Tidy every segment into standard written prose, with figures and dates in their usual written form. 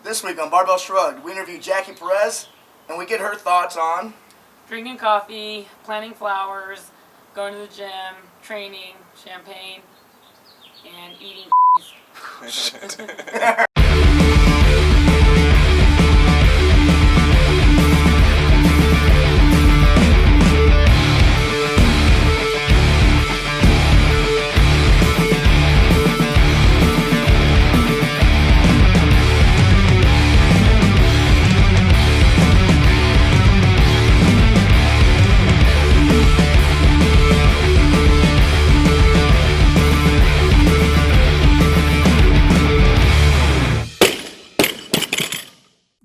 This week on Barbell Shrugged, we interview Jackie Perez, and we get her thoughts on drinking coffee, planting flowers, going to the gym, training, champagne, and eating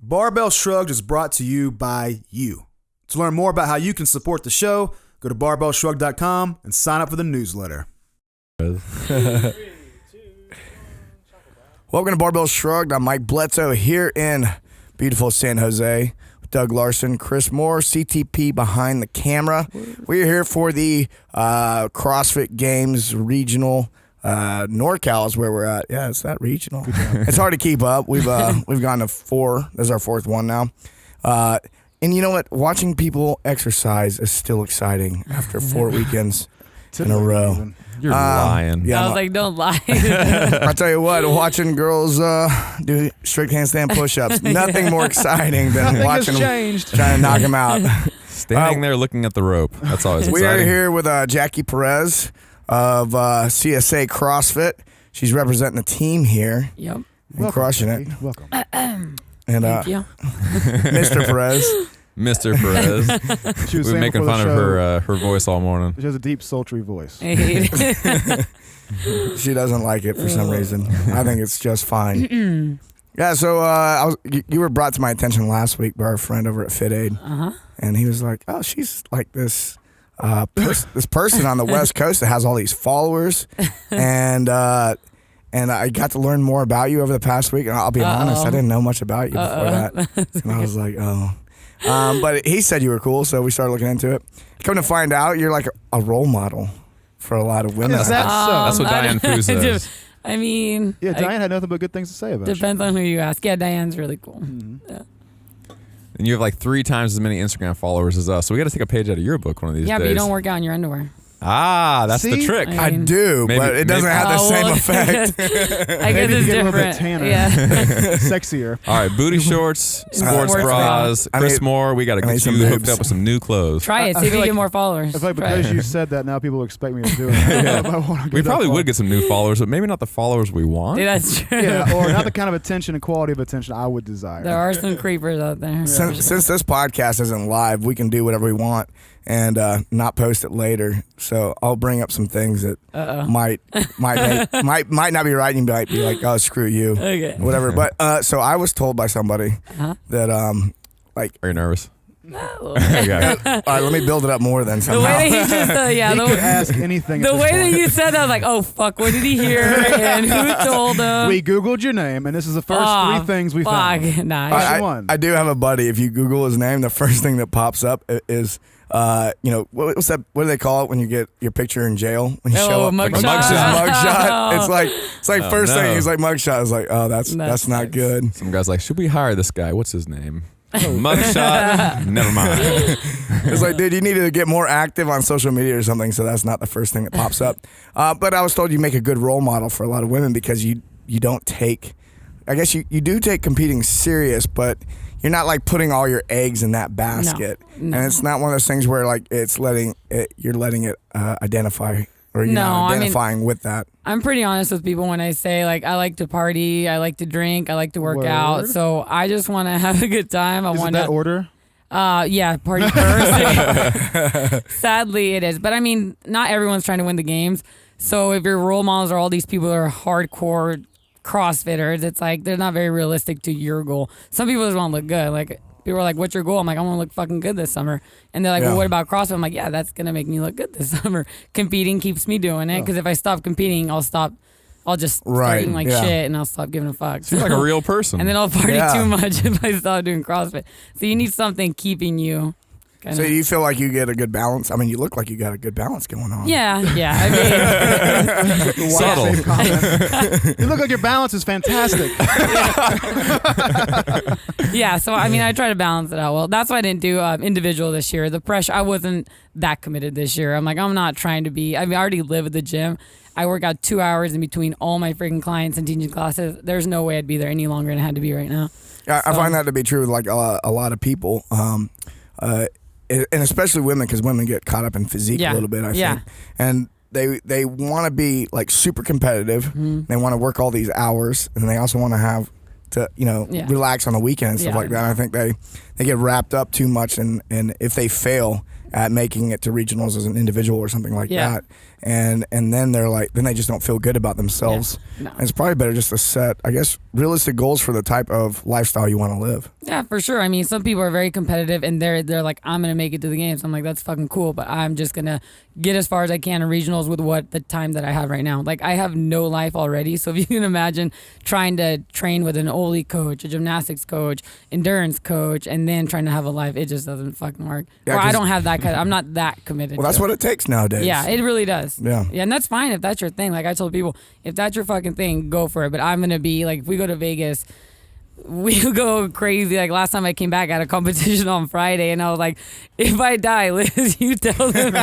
Barbell Shrugged is brought to you by you. To learn more about how you can support the show, go to barbellshrugged.com and sign up for the newsletter. Welcome to Barbell Shrugged. I'm Mike Bledsoe here in beautiful San Jose with Doug Larson, Chris Moore, CTP behind the camera. We're here for the CrossFit Games Regional. NorCal is where we're at. Yeah, it's that regional. It's hard to keep up. We've gone to 4. This is our 4th one now. And you know what? Watching people exercise is still exciting after 4 weekends in a row. You're lying. I was like, don't lie. I tell you what, watching girls do strict handstand push-ups, nothing more exciting than watching them trying to knock them out. Standing there looking at the rope. That's always exciting. We are here with Jackie Perez of CSA CrossFit. She's representing the team here. Yep. And crushing it. Welcome. And Thank you. Mr. Perez. Mr. Perez. She was We've been making fun of her voice all morning. She has a deep, sultry voice. She doesn't like it for some reason. I think it's just fine. Yeah, so you were brought to my attention last week by our friend over at Fit Aid. And he was like, oh, she's like this this person on the West Coast that has all these followers. And I got to learn more about you over the past week. And I'll be honest, I didn't know much about you before that. And I was like, oh. But he said you were cool, so we started looking into it. Come to find out, you're like a role model for a lot of women. Is that so? That's what Diane Fu says. I mean, Yeah, Diane had nothing but good things to say about depends on who you ask. Yeah, Diane's really cool. Yeah. And you have like 3 times as many Instagram followers as us, so we got to take a page out of your book one of these days. Yeah, but you don't work out in your underwear. Ah, that's the See? trick. I I do, Maybe- but it doesn't have the same effect. I guess it's get a little bit different. tanner. Yeah. Sexier. All right, booty shorts, sports Sports bras. bra. Chris Moore, we got to I need get some you hooked boobs. up with some new clothes. Try it. I See if feel you like- get more followers. I feel like Try because it. you said that, now people expect me to do it. I don't know if I wanna We get that probably far. would get some new followers, but maybe not the followers we want. Yeah, that's true. Yeah, or not the kind of attention and quality of attention I would desire. There are some creepers out there. Since this podcast isn't live, we can do whatever we want and not post it later. So I'll bring up some things that might not be right, and you might be like, "Oh, screw you," Okay. whatever. But so I was told by somebody that Are you nervous? No. Okay. all right, let me build it up more then The somehow. way that he just, He could ask anything. the at this way that point. you said that, I was like, oh fuck, what did he hear and who told him? We Googled your name, and this is the first Oh, 3 things we fuck. found. Nah. Question 1. I do have a buddy. If you Google his name, the first thing that pops up is, what's that? What do they call it when you get your picture in jail when you show up? mugshot. Mugshot. It's like first no. thing he's like mugshot. It's like, oh, that's not sucks. good. Some guy's like, should we hire this guy? What's his name? Mugshot. Never mind. It's like, dude, you need to get more active on social media or something. So that's not the first thing that pops up. But I was told you make a good role model for a lot of women because you don't take. I guess you do take competing serious, but you're not like putting all your eggs in that basket. No. And it's not one of those things where like you're letting it identify or you're No, not I mean- identifying with that. I'm pretty honest with people when I say like I like to party, I like to drink, I like to work Word. out. So I just want to have a good time. I Is it want that to. order? Yeah, party first. Sadly, it is. But I mean, not everyone's trying to win the games. So if your role models are all these people that are hardcore CrossFitters, it's like they're not very realistic to your goal. Some people just want to look good. Like people are like, "What's your goal?" I'm like, "I want to look fucking good this summer." And they're like, Yeah. "Well, what about CrossFit?" I'm like, "Yeah, that's gonna make me look good this summer." Competing keeps me doing it because if I stop competing, I'll just start Right, eating like yeah. shit and I'll stop giving a fuck. You're like a real person. And then I'll party Yeah. too much if I stop doing CrossFit. So you need something keeping you Kinda. So you feel like you get a good balance? I mean, you look like you got a good balance going on. Yeah. I mean, Subtle. Safe comment. You look like your balance is fantastic. yeah. So I mean, I try to balance it out well. That's why I didn't do individual this year. The pressure, I wasn't that committed this year. I'm like, I'm not trying to be. I mean, I already live at the gym. I work out 2 hours in between all my freaking clients and teaching classes. There's no way I'd be there any longer than I had to be right now. I find that to be true with like a lot of people, and especially women, because women get caught up in physique a little bit. I think, and they want to be like super competitive. Mm-hmm. They want to work all these hours, and they also want to have to relax on the weekend and stuff like that. And I think they get wrapped up too much, and if they fail at making it to regionals as an individual or something like that, and then they're like, then they just don't feel good about themselves. No. And it's probably better just to set, I guess, realistic goals for the type of lifestyle you want to live. Yeah, for sure. I mean, some people are very competitive and they're like, I'm gonna make it to the games. I'm like, that's fucking cool, but I'm just gonna get as far as I can in regionals with what the time that I have right now. Like, I have no life already, so if you can imagine trying to train with an Oli coach, a gymnastics coach, endurance coach, and then trying to have a life, it just doesn't fucking work. Yeah, or I don't have that kind. I'm not that committed. Well, that's what it takes nowadays. Yeah, it really does. Yeah, and that's fine if that's your thing. Like I told people, if that's your fucking thing, go for it. But I'm gonna be like, if we go to Vegas, we'll go crazy. Like last time I came back, I had a competition on Friday, and I was like, if I die, Liz, you tell them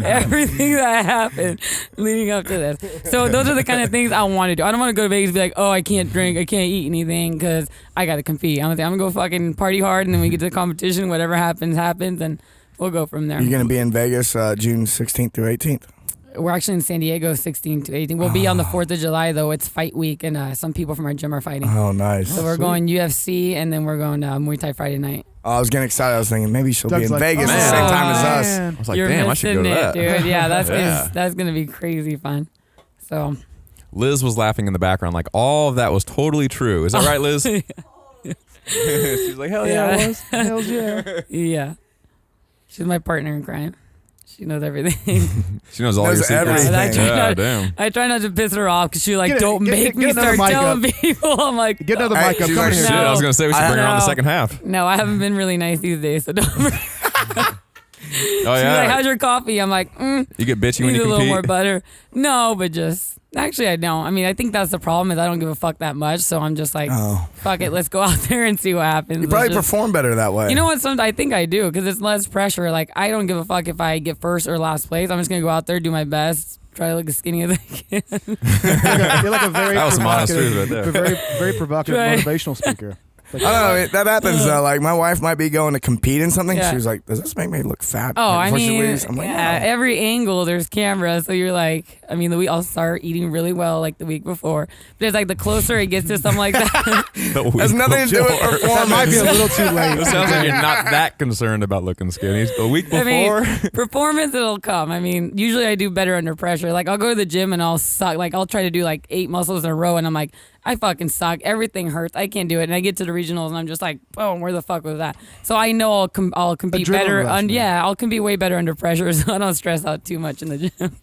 everything that happened leading up to this. So those are the kind of things I want to do. I don't want to go to Vegas and be like, oh, I can't drink, I can't eat anything because I got to compete. I'm gonna go fucking party hard, and then we get to the competition, whatever happens, and we'll go from there. You're going to be in Vegas June 16th through 18th. We're actually in San Diego 16 to 18. We'll be on the 4th of July, though. It's fight week, and some people from our gym are fighting. Oh, nice. So we're going UFC, and then we're going Muay Thai Friday night. Oh, I was getting excited. I was thinking maybe she'll Doug's be in like, Vegas oh, the same time as us. man. I was like, You're damn, I should go to missing that. it, dude. Yeah, that's Yeah. that's gonna be crazy fun. So Liz was laughing in the background like all of that was totally true. Is that right, Liz? She's like, hell yeah, it was. Hell yeah. yeah, she's my partner in crime. She knows everything. She knows all your secrets. everything. Damn. I try not to piss her off because she like, Get it- don't get- make get me another start mic telling up. people. I'm like, Get another Hey, mic up. she's Come like, here. Shit, I was gonna say we should bring her on the know. second half. no, I haven't been really nice these days, so don't. Oh She's yeah. like, how's your coffee? I'm like, You get bitchy when need you a little more compete. butter. No, but just actually I don't. I mean, I think that's the problem is I don't give a fuck that much. So I'm just like, fuck it, let's go out there and see what happens. You probably Let's just- perform better that way. You know what? Sometimes I think I do because it's less pressure. Like I don't give a fuck if I get first or last place. I'm just gonna go out there, do my best, try to look as skinny as I can. You're like a very That was some honest provocative, truth right there. very provocative Right. motivational speaker. Like, I don't know. That happens though. Like my wife might be going to compete in something. Yeah. She was like, "Does this make me look fat?" Oh, Like, I before she mean, leaves? I'm like, yeah, "No." every angle there's cameras, so you're like, I mean, I'll start eating really well like the week before. But it's like the closer it gets to something like that, Has nothing to do with that performance. might be a little too late. It sounds like you're not that concerned about looking skinny. The week I before, mean, performance it'll come. I mean, usually I do better under pressure. Like I'll go to the gym and I'll suck. Like I'll try to do like 8 muscles in a row, and I'm like, I fucking suck. Everything hurts. I can't do it. And I get to the regionals and I'm just like, boom, where the fuck was that? So I know I'll compete Adrenaline better. rush, man. I'll compete way better under pressure, so I don't stress out too much in the gym.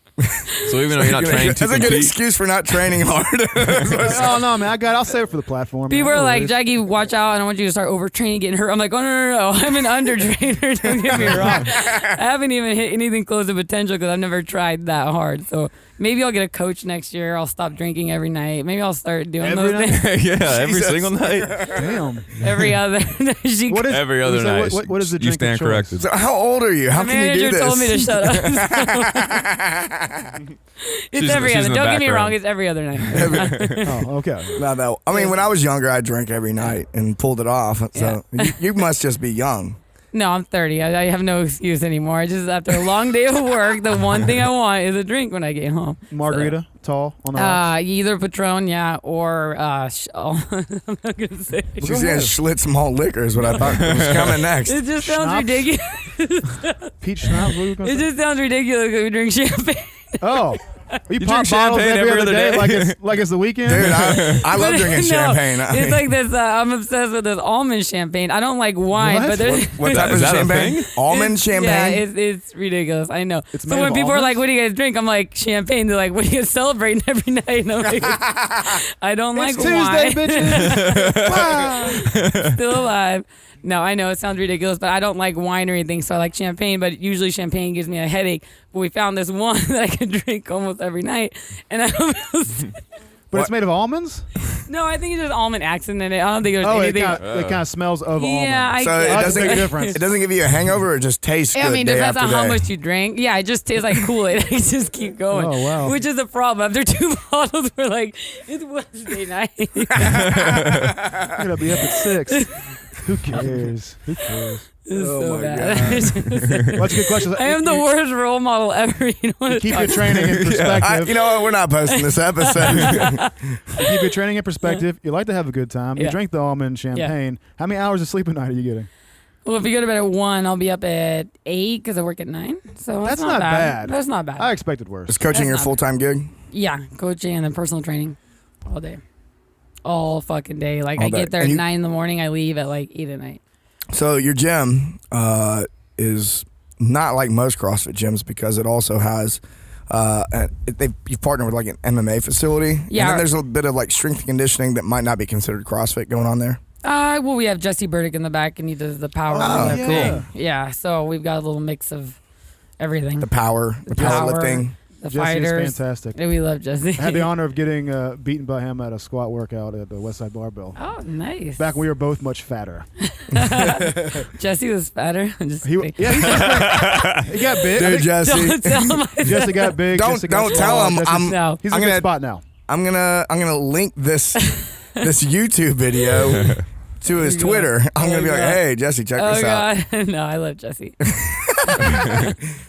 so even though you're not trained to That's a good compete, excuse for not training hard. Oh no, man! I'll save it for the platform. People man. are No like, worries. Jackie, watch out. I don't want you to start overtraining, getting hurt. I'm like, oh, no. I'm an undertrainer. Don't get me wrong. I haven't even hit anything close to potential because I've never tried that hard. So maybe I'll get a coach next year. I'll stop drinking every night. Maybe I'll start doing Every those night? things yeah, every Jesus. single night, Damn. every other. What is every other so night. What is the you drink stand of choice? corrected. So how old are you? How My can you do manager this? told me to shut up. It's She's- every she's other. in the Don't get me background. wong. It's every other night. Oh, okay. Not that. I mean, when I was younger, I drank every night and pulled it off. So you must just be young. No, I'm 30. I have no excuse anymore. I just after a long day of work, the one thing I want is a drink when I get home. Margarita, tall on the rocks. Either Patron, or I'm not gonna say. She's saying Schlitz malt liquor is what I thought was coming next. It just sounds Schnapps? ridiculous. Peach schnapps. What are you gonna It say? just sounds ridiculous that we drink champagne. Oh, You You pop drink bottles champagne every every other other day, day? like it's the weekend. Dude, I love drinking No, champagne. It's like this. I'm obsessed with this almond champagne. I don't like wine, What? but there's What type Is of that a champagne? thing? Almond champagne. Yeah, it's ridiculous. I know. It's So made when of people are like, almonds? "What do you guys drink?" I'm like, "Champagne." They're like, "What are you guys celebrating every night?" And I'm like, "I don't like It's Tuesday, wine." bitches. Wow. Still alive. No, I know it sounds ridiculous, but I don't like wine or anything, so I like champagne. But usually champagne gives me a headache. But we found this one that I can drink almost every night, and I almost. But it's made of almonds? No, I think it's just almond accent in it. I don't think there's Oh, it anything. kind of smells of Yeah, almonds. So it That's a doesn't big difference. It doesn't give you a hangover. It just tastes good. I mean, day depends after on how day. much you drink. Yeah, it just tastes like Kool-Aid. I just keep going. Oh, wow. Which is a problem. After 2 bottles, we're like, it's Wednesday night. I'm going to be up at 6. Who cares? Who cares? It's Oh so my bad. Well, that's a good question. I am the worst role model ever. You know what I'm Keep your talking training in perspective. You know what? We're not posting this episode. Keep your training in perspective. You like to have a good time. You Yeah. drink the almond champagne. How many hours of sleep a night are you getting? Well, if you go to bed at 1, I'll be up at 8 because I work at 9. So That's not not bad. bad. That's not bad. I expected worse. Is coaching That's your not full time gig? Yeah, coaching and then personal training all day. All fucking day. Like All I day. get there And at you- 9 in the morning. I leave at like 8 at night. So your gym is not like most CrossFit gyms because it also has you've partnered with like an MMA facility. Yeah. And then there's a bit of like strength and conditioning that might not be considered CrossFit going on there. Well, we have Jesse Burdick in the back, and he does the power. Oh, and yeah. everything. Yeah. So we've got a little mix of everything. The power, the power. powerlifting. The Jesse is fighters. fantastic. And we love Jesse. I had the honor of getting beaten by him at a squat workout at the Westside Barbell. Oh, nice. Back when we were both much fatter. Jesse was fatter. I'm just kidding. He got big. I Dude, think Jesse. Don't tell my Jesse got big. Don't Jesse got don't tell small. him. Jesse's- No. He's in I'm a good gonna- spot now. I'm gonna link this YouTube video to his Oh, God. Twitter. I'm gonna be like, God. hey Jesse, check Oh, this out. God. No, I love Jesse.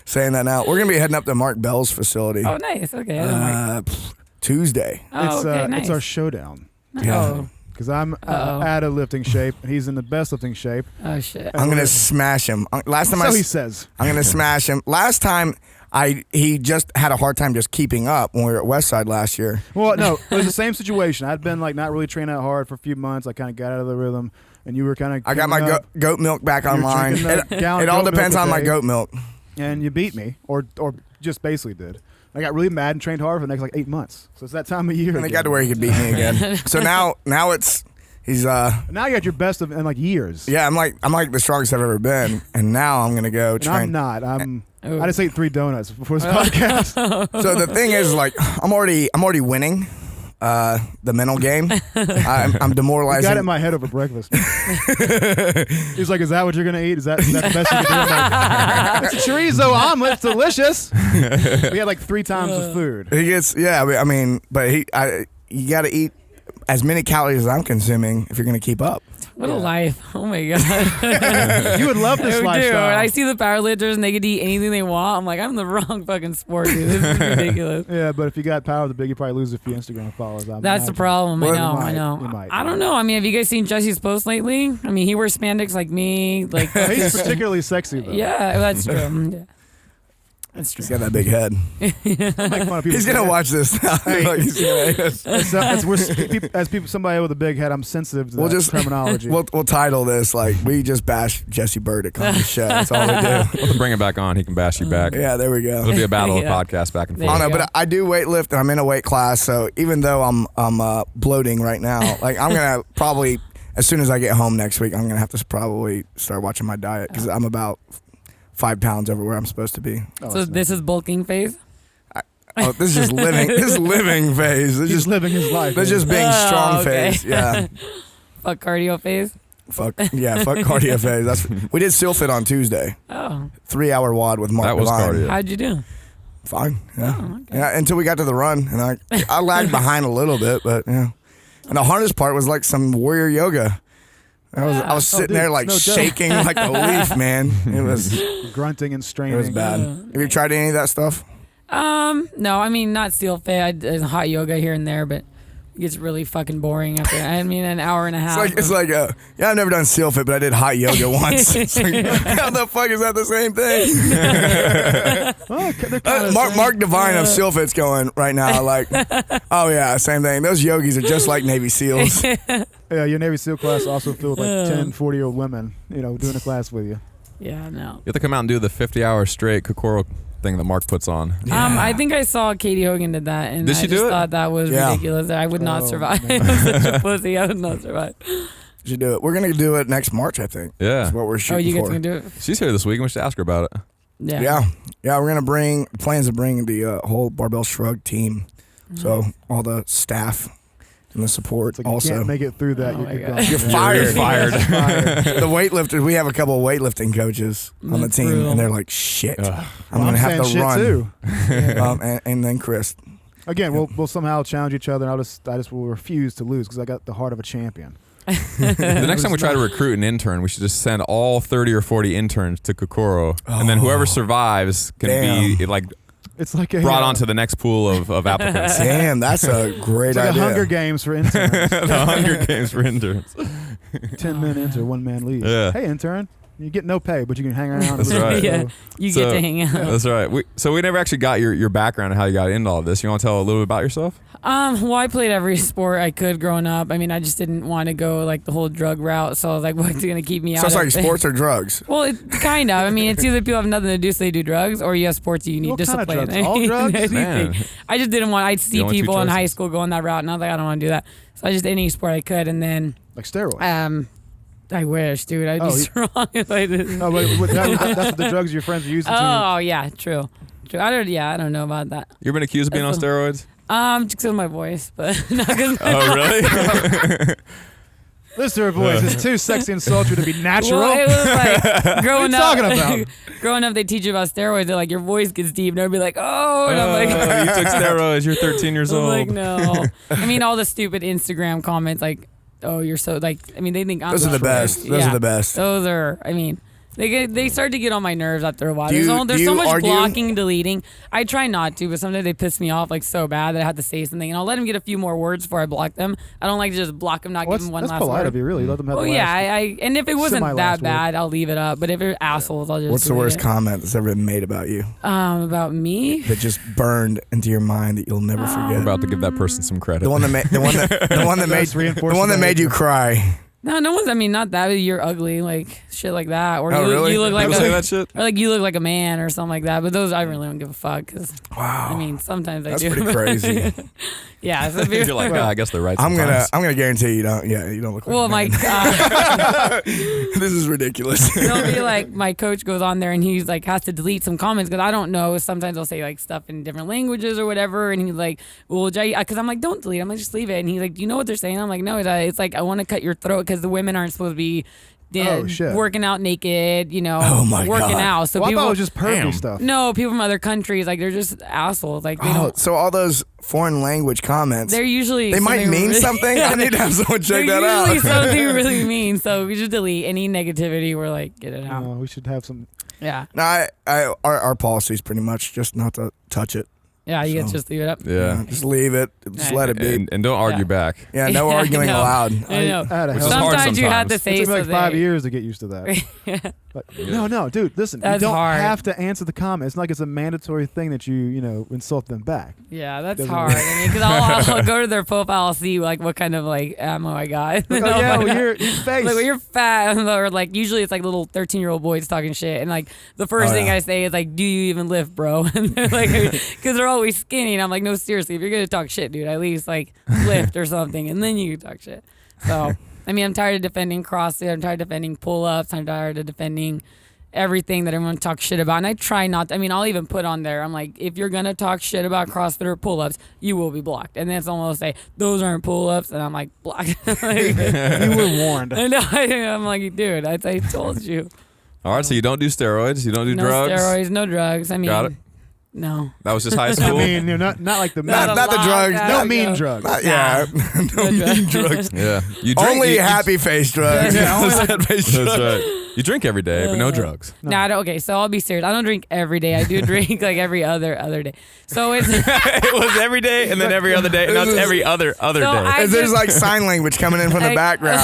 Saying that now. We're gonna be heading up to Mark Bell's facility Oh, nice. Okay. I don't like. Tuesday. Oh, okay. Nice. It's our showdown. Oh. Because I'm Uh-oh. out of lifting shape, and he's in the best lifting shape. Oh, shit. I'm gonna smash him. Last time So he says. I'm gonna smash him. Last time he just had a hard time just keeping up when we were at Westside last year. Well, no, it was the same situation. I'd been like not really training that hard for a few months. I kind of got out of the rhythm, and you were kind of. I got my goat milk back You're online. drinking the gallon It all goat milk depends a on my day. goat milk. And you beat me, or just basically did. I got really mad and trained hard for the next like 8 months. So it's that time of year. And it got again. to where he could beat me again. So now he's Now you got your best of in like years. yeah, I'm like the strongest I've ever been. And now I'm gonna go And train. I'm not. Oh. I just ate 3 donuts before this podcast. So the thing is, like, I'm already winning the mental game. I'm I demoralizing. got it in my head over breakfast. He's like, "Is that what you're gonna eat? Is that the best you can do?" I'm like, "It's a chorizo omelet. It's delicious." We had like 3 times the food. He gets I mean, but you got to eat as many calories as I'm consuming if you're gonna keep up. What a life. Oh, my God. You would love this I do. lifestyle. When I see the powerlifters and they could eat anything they want, I'm like, I'm in the wrong fucking sport, dude. This is ridiculous. Yeah, but if you got power the big, you probably lose a few Instagram followers. That's the problem. I Well, know. you I might. know. You might. I don't know. I mean, have you guys seen Jesse's post lately? I mean, he wears spandex like me. Like, He's particularly sexy though. yeah, that's true. Yeah. That's true. He's got that big head. Make fun of people. He's gonna watch this now. Like, he's gonna hate us. Somebody with a big head, I'm sensitive to We'll that just terminology. we'll title this like we just bash Jesse Burdick on the show. That's all we do. We'll have to bring it back on. He can bash you back. Yeah, there we go. It'll be a battle Yeah. of podcasts back and There forth. I don't you know, go. but I do weightlift and I'm in a weight class. So even though I'm bloating right now, like I'm gonna probably as soon as I get home next week, I'm gonna have to probably start watching my diet because I'm about 5 pounds over where I'm supposed to be. So this is bulking phase? Oh, this is just living. This is living phase. This He's is living his life. this man. just being Oh, strong okay. phase. Yeah. Fuck cardio phase? Fuck cardio phase. We did still fit on Tuesday. Oh. 3-hour wad with Mark. That was Devine. cardio. How'd you do? Fine. Yeah. Oh, okay. Yeah. Until we got to the run, and I lagged behind a little bit, but yeah. And the hardest part was like some warrior yoga. I was Oh, sitting dude, there like no joke. shaking like a leaf, man. It was grunting and straining. bad. Have you tried any of that stuff? No, I mean, not steel fit. I did hot yoga here and there, but It gets really fucking boring after. I mean, an hour and a half. It's like yeah, I've never done seal fit, but I did hot yoga once. It's like, how the fuck is that the same thing? Mark Devine of seal fit's going right now. Like, oh yeah, same thing. Those yogis are just like Navy SEALs. Yeah, your Navy SEAL class also filled with like 10, 40-year-old women, doing a class with you. Yeah, no. You have to come out and do the 50-hour straight Kokoro thing that Mark puts on. Yeah. I think I saw Katie Hogan did that, and Did she I just do it? thought that was ridiculous. I would not survive. I'm such a pussy. I would not survive. You should do it. We're gonna do it next March, I think. Yeah. That's what we're Oh, shooting you guys for. can do it? She's here this week, and we should ask her about it. Yeah. Yeah. We're gonna bring plans to bring the whole Barbell Shrugged team. So all the staff and the support. It's like also, you can't make it through that. Oh my You're God. gone. You're fired. You're fired. The weightlifters. We have a couple of weightlifting coaches on the That's team, brutal. and they're like, "Shit, Ugh. I'm gonna have saying to shit run." too. And then Chris. Again, we'll somehow challenge each other, and I just will refuse to lose because I got the heart of a champion. The next time we try to recruit an intern, we should just send all 30 or 40 interns to Kokoro, and then whoever survives can be like It's like a brought onto the next pool of applicants. Damn, that's a great it's like idea. a Hunger Games for interns. The Hunger Games for interns. 10-man intern, 1-man lead. Yeah. Hey, intern, you get no pay, but you can hang around. That's right. Yeah. You get to hang out. That's right. So we never actually got your background and how you got into all this. You want to tell a little bit about yourself? Well, I played every sport I could growing up. I mean, I just didn't want to go like the whole drug route. So I was like, what's going to keep me out So it's of like sports or drugs. Well, it kind of. I mean, it's either people have nothing to do, so they do drugs, or you have sports you need What kind of discipline. drugs? All drugs? Anything. Man. I just didn't want. I'd see only two people in choices. high school going that route, and I was like, I don't want to do that. So I just any sport I could, and then Like steroids. I wish, dude. I'd be Oh, strong if I did. No, but that's what the drugs your friends are using to. Oh yeah, true. I don't know about that. You've been accused of being on That's steroids? Just because of my voice, but not because. Oh, really? Listen to her voice. It's too sexy and sultry to be natural. Well, it was like growing What are you up. talking about? Growing up, they teach you about steroids. They're like, your voice gets deep, and I'd be like, oh, and I'm like, you took steroids. You're 13 years I'm old. like, no. I mean, all the stupid Instagram comments, like, oh, you're so like. I mean, they think I'm. Those are the best. Those Yeah. are the best. Those are. I mean. They start to get on my nerves after a while. Do you- There's do so you much argue? blocking and deleting. I try not to, but sometimes they piss me off like so bad that I have to say something, and I'll let them get a few more words before I block them. I don't like to just block them, not Well, give them one that's last polite word. of you, really. Let them have Oh the yeah, last. and if it wasn't Semi-last that word. bad, I'll leave it up. But if they're assholes, I'll just. What's the delete worst it. comment that's ever been made about you About me? that just burned into your mind that you'll never We're forget? about to give that person some credit. The one that made the one that made Just reinforce the one that the made you cry. No one's. I mean, not that. You're ugly, like shit, like that, or Oh, you, really? you look like People say that shit? or like you look like a man or something like that. But those I really don't give a fuck. Cause Wow. I mean, sometimes That's I do. pretty crazy. Yeah. So if You're like, I guess they're right. I'm sometimes. gonna guarantee you don't. Yeah, you don't look. well, like my a man. This is ridiculous. they'll be like, my coach goes on there and he's like has to delete some comments because I don't know. Sometimes they'll say like stuff in different languages or whatever, and he's like, well, because I'm like, don't delete. I'm like, just leave it. And he's like, do you know what they're saying? I'm like, no, it's like I want to cut your throat because the women aren't supposed to be. Oh, shit. Working out naked, Oh, my working God. out. So Well, I people thought it was just pervy Damn. stuff. no people from other countries like they're just assholes. Like they Oh, don't. so all those foreign language comments, They're usually they might something mean really- something. I need to have someone check They're that usually out. something really mean. So we just delete any negativity. We're like, get it out. We should have some. Yeah, No, our policy is pretty much just not to touch it. yeah. You can So- just leave it up. Yeah. Just leave it. Just let it be. And don't argue Yeah. back. Yeah, no Yeah, arguing no. allowed. I know. I had a Which hell is of a- hard Sometimes you have to sometimes. say It took me like 5 something. years to get used to that. But no, dude, listen. That's you don't hard. have to answer the comment. It's not like it's a mandatory thing that you insult them back. Yeah, that's Doesn't hard. work. I mean, because I'll go to their profile, I'll see like what kind of like ammo I got. Like, oh yeah, well, your face. Like, well, you're fat, or like usually it's like little 13-year-old boys talking shit, and like the first Oh, thing yeah. I say is like, "Do you even lift, bro?" And they're like, because they're always skinny, and I'm like, "No, seriously, if you're gonna talk shit, dude, at least like lift or something, and then you can talk shit." So, I mean, I'm tired of defending CrossFit. I'm tired of defending pull-ups. I'm tired of defending everything that everyone talks shit about, and I try not to. I mean, I'll even put on there, I'm like, if you're gonna talk shit about CrossFit or pull-ups, you will be blocked. And then someone will say, those aren't pull-ups, and I'm like, blocked. Like, You were warned. I know. I'm like, dude, I told you. All right, so you don't do steroids. You don't do No drugs. steroids, no drugs. I mean, Got it. no. That was just high I school. mean, not like the Not a the lot, drugs. guys. no Yeah. mean drugs. Yeah, no No mean drugs. drugs. yeah. You drink, Only you- happy face drugs. Yeah, only Sad face That's drugs. right. You drink every day, but no drugs. No, I don't. Okay, so I'll be serious. I don't drink every day. I do drink like every other day. So it's It was every day, and then every other day, and now it's every other So day. I There's like sign language coming in from the background.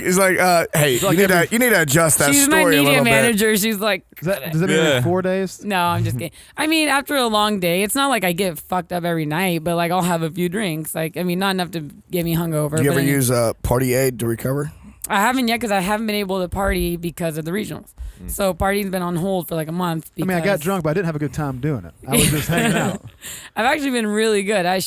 It's like, hey, you need to adjust that she's story my a media little bit. manager. She's like, Does that mean like 4 days? no, I'm just kidding. I mean, after a long day, it's not like I get fucked up every night, but like I'll have a few drinks. Like, I mean, not enough to get me hungover. Do you but ever use party aid to recover? I haven't yet because I haven't been able to party because of the regionals. So party's been on hold for like a month. I mean, I got drunk, but I didn't have a good time doing it. I was just hanging out. I've actually been really good. Now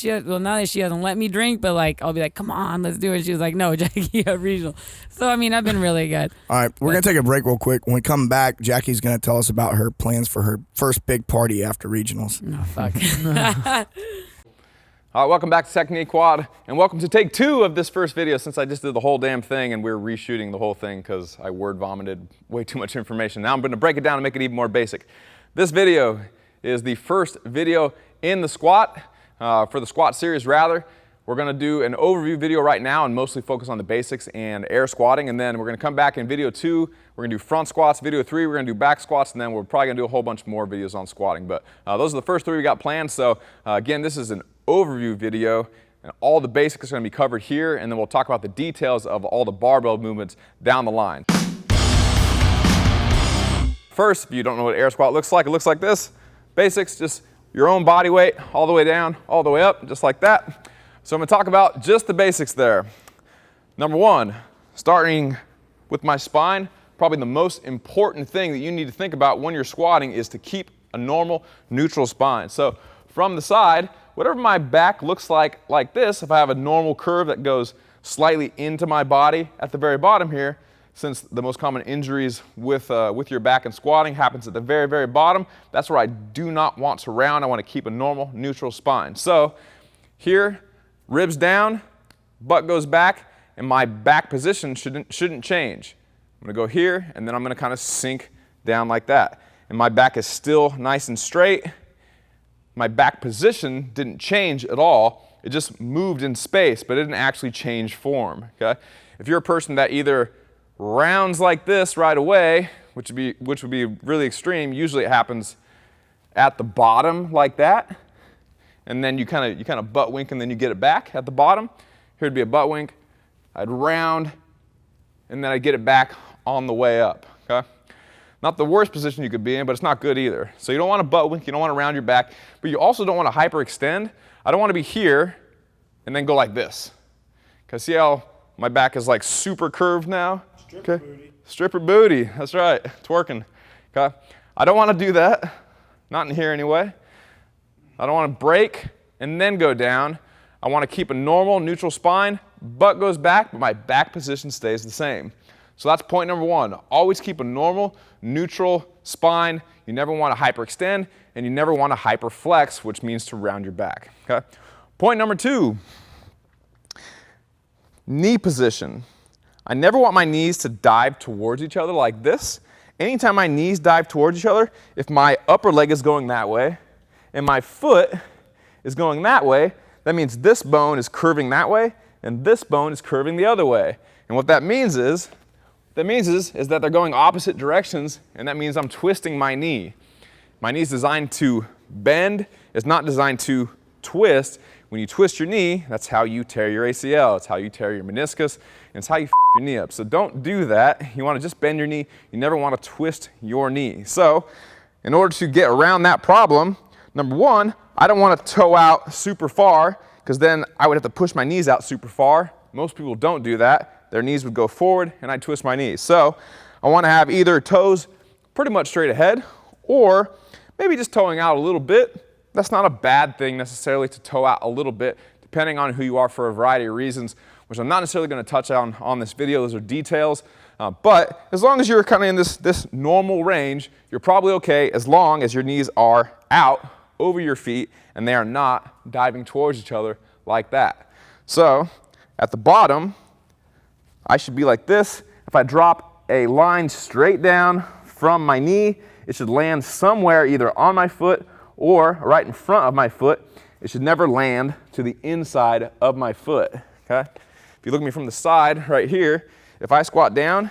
that she hasn't let me drink, but like I'll be like, come on, let's do it. She was like, no, Jackie, you have regional. So I mean, I've been really good. All right, we're going to take a break real quick. When we come back, Jackie's going to tell us about her plans for her first big party after regionals. No, fuck. All right, welcome back to Technique Quad, and welcome to take 2 of this first video since I just did the whole damn thing and we're reshooting the whole thing because I word vomited way too much information. Now I'm going to break it down and make it even more basic. This video is the first video in the squat, for the squat series rather. We're going to do an overview video right now and mostly focus on the basics and air squatting, and then we're going to come back in video 2. We're going to do front squats. Video 3, we're going to do back squats, and then we're probably going to do a whole bunch more videos on squatting. But those are the first 3 we got planned. So again, this is an overview video, and all the basics are going to be covered here, and then we'll talk about the details of all the barbell movements down the line. First, if you don't know what air squat looks like, it looks like this. Basics, just your own body weight, all the way down, all the way up, just like that. So I'm going to talk about just the basics there. Number 1, starting with my spine, probably the most important thing that you need to think about when you're squatting is to keep a normal, neutral spine. So from the side, whatever my back looks like this, if I have a normal curve that goes slightly into my body at the very bottom here, since the most common injuries with your back and squatting happens at the very, very bottom, that's where I do not want to round. I want to keep a normal, neutral spine. So here, ribs down, butt goes back, and my back position shouldn't change. I'm going to go here, and then I'm going to kind of sink down like that. And my back is still nice and straight. My back position didn't change at all. It just moved in space, but it didn't actually change form. Okay? If you're a person that either rounds like this right away, which would be really extreme, usually it happens at the bottom like that, and then you kind of butt wink and then you get it back at the bottom. Here'd be a butt wink. I'd round, and then I'd get it back on the way up. Okay? Not the worst position you could be in, but it's not good either. So you don't want to butt wink, you don't want to round your back, but you also don't want to hyperextend. I don't want to be here and then go like this. Because see how my back is like super curved now? Stripper booty. Stripper booty, that's right, twerking. Okay? I don't want to do that, not in here anyway. I don't want to break and then go down. I want to keep a normal, neutral spine. Butt goes back, but my back position stays the same. So that's point number 1. Always keep a normal, neutral spine. You never want to hyperextend, and you never want to hyperflex, which means to round your back. Okay? Point number 2, knee position. I never want my knees to dive towards each other like this. Anytime my knees dive towards each other, if my upper leg is going that way and my foot is going that way, that means this bone is curving that way and this bone is curving the other way. And what that means is that they're going opposite directions, and that means I'm twisting my knee. My knee is designed to bend. It's not designed to twist. When you twist your knee, that's how you tear your ACL. It's how you tear your meniscus, and it's how you f your knee up. So don't do that. You want to just bend your knee. You never want to twist your knee. So in order to get around that problem, number 1, I don't want to toe out super far, because then I would have to push my knees out super far. Most people don't do that. Their knees would go forward, and I'd twist my knees. So I want to have either toes pretty much straight ahead, or maybe just toeing out a little bit. That's not a bad thing necessarily to toe out a little bit, depending on who you are for a variety of reasons, which I'm not necessarily going to touch on this video. Those are details. But as long as you're kind of in this normal range, you're probably okay as long as your knees are out over your feet and they are not diving towards each other like that. So at the bottom, I should be like this. If I drop a line straight down from my knee, it should land somewhere either on my foot or right in front of my foot. It should never land to the inside of my foot, okay? If you look at me from the side right here, if I squat down,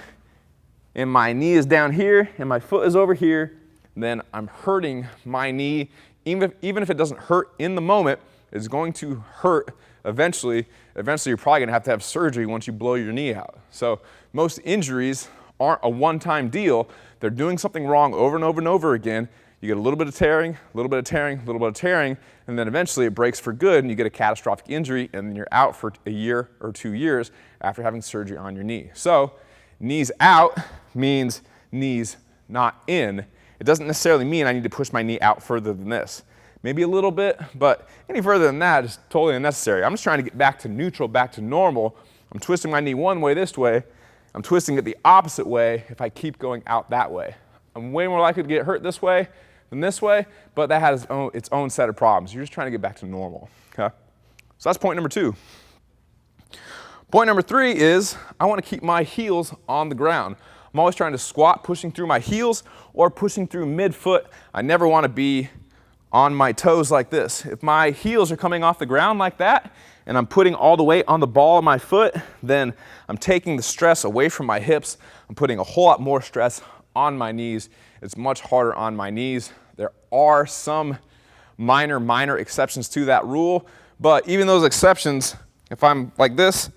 and my knee is down here and my foot is over here, then I'm hurting my knee. Even if it doesn't hurt in the moment, it's going to hurt eventually. Eventually, you're probably going to have surgery once you blow your knee out. So most injuries aren't a one-time deal. They're doing something wrong over and over and over again. You get a little bit of tearing, a little bit of tearing, a little bit of tearing, and then eventually it breaks for good and you get a catastrophic injury and then you're out for a year or 2 years after having surgery on your knee. So knees out means knees not in. It doesn't necessarily mean I need to push my knee out further than this. Maybe a little bit, but any further than that is totally unnecessary. I'm just trying to get back to neutral, back to normal. I'm twisting my knee one way this way. I'm twisting it the opposite way if I keep going out that way. I'm way more likely to get hurt this way than this way, but that has its own set of problems. You're just trying to get back to normal, okay? So that's point number 2. Point number 3 is I want to keep my heels on the ground. I'm always trying to squat, pushing through my heels or pushing through mid-foot. I never want to be on my toes like this. If my heels are coming off the ground like that and I'm putting all the weight on the ball of my foot, then I'm taking the stress away from my hips. I'm putting a whole lot more stress on my knees. It's much harder on my knees. There are some minor exceptions to that rule, but even those exceptions, if I'm like this,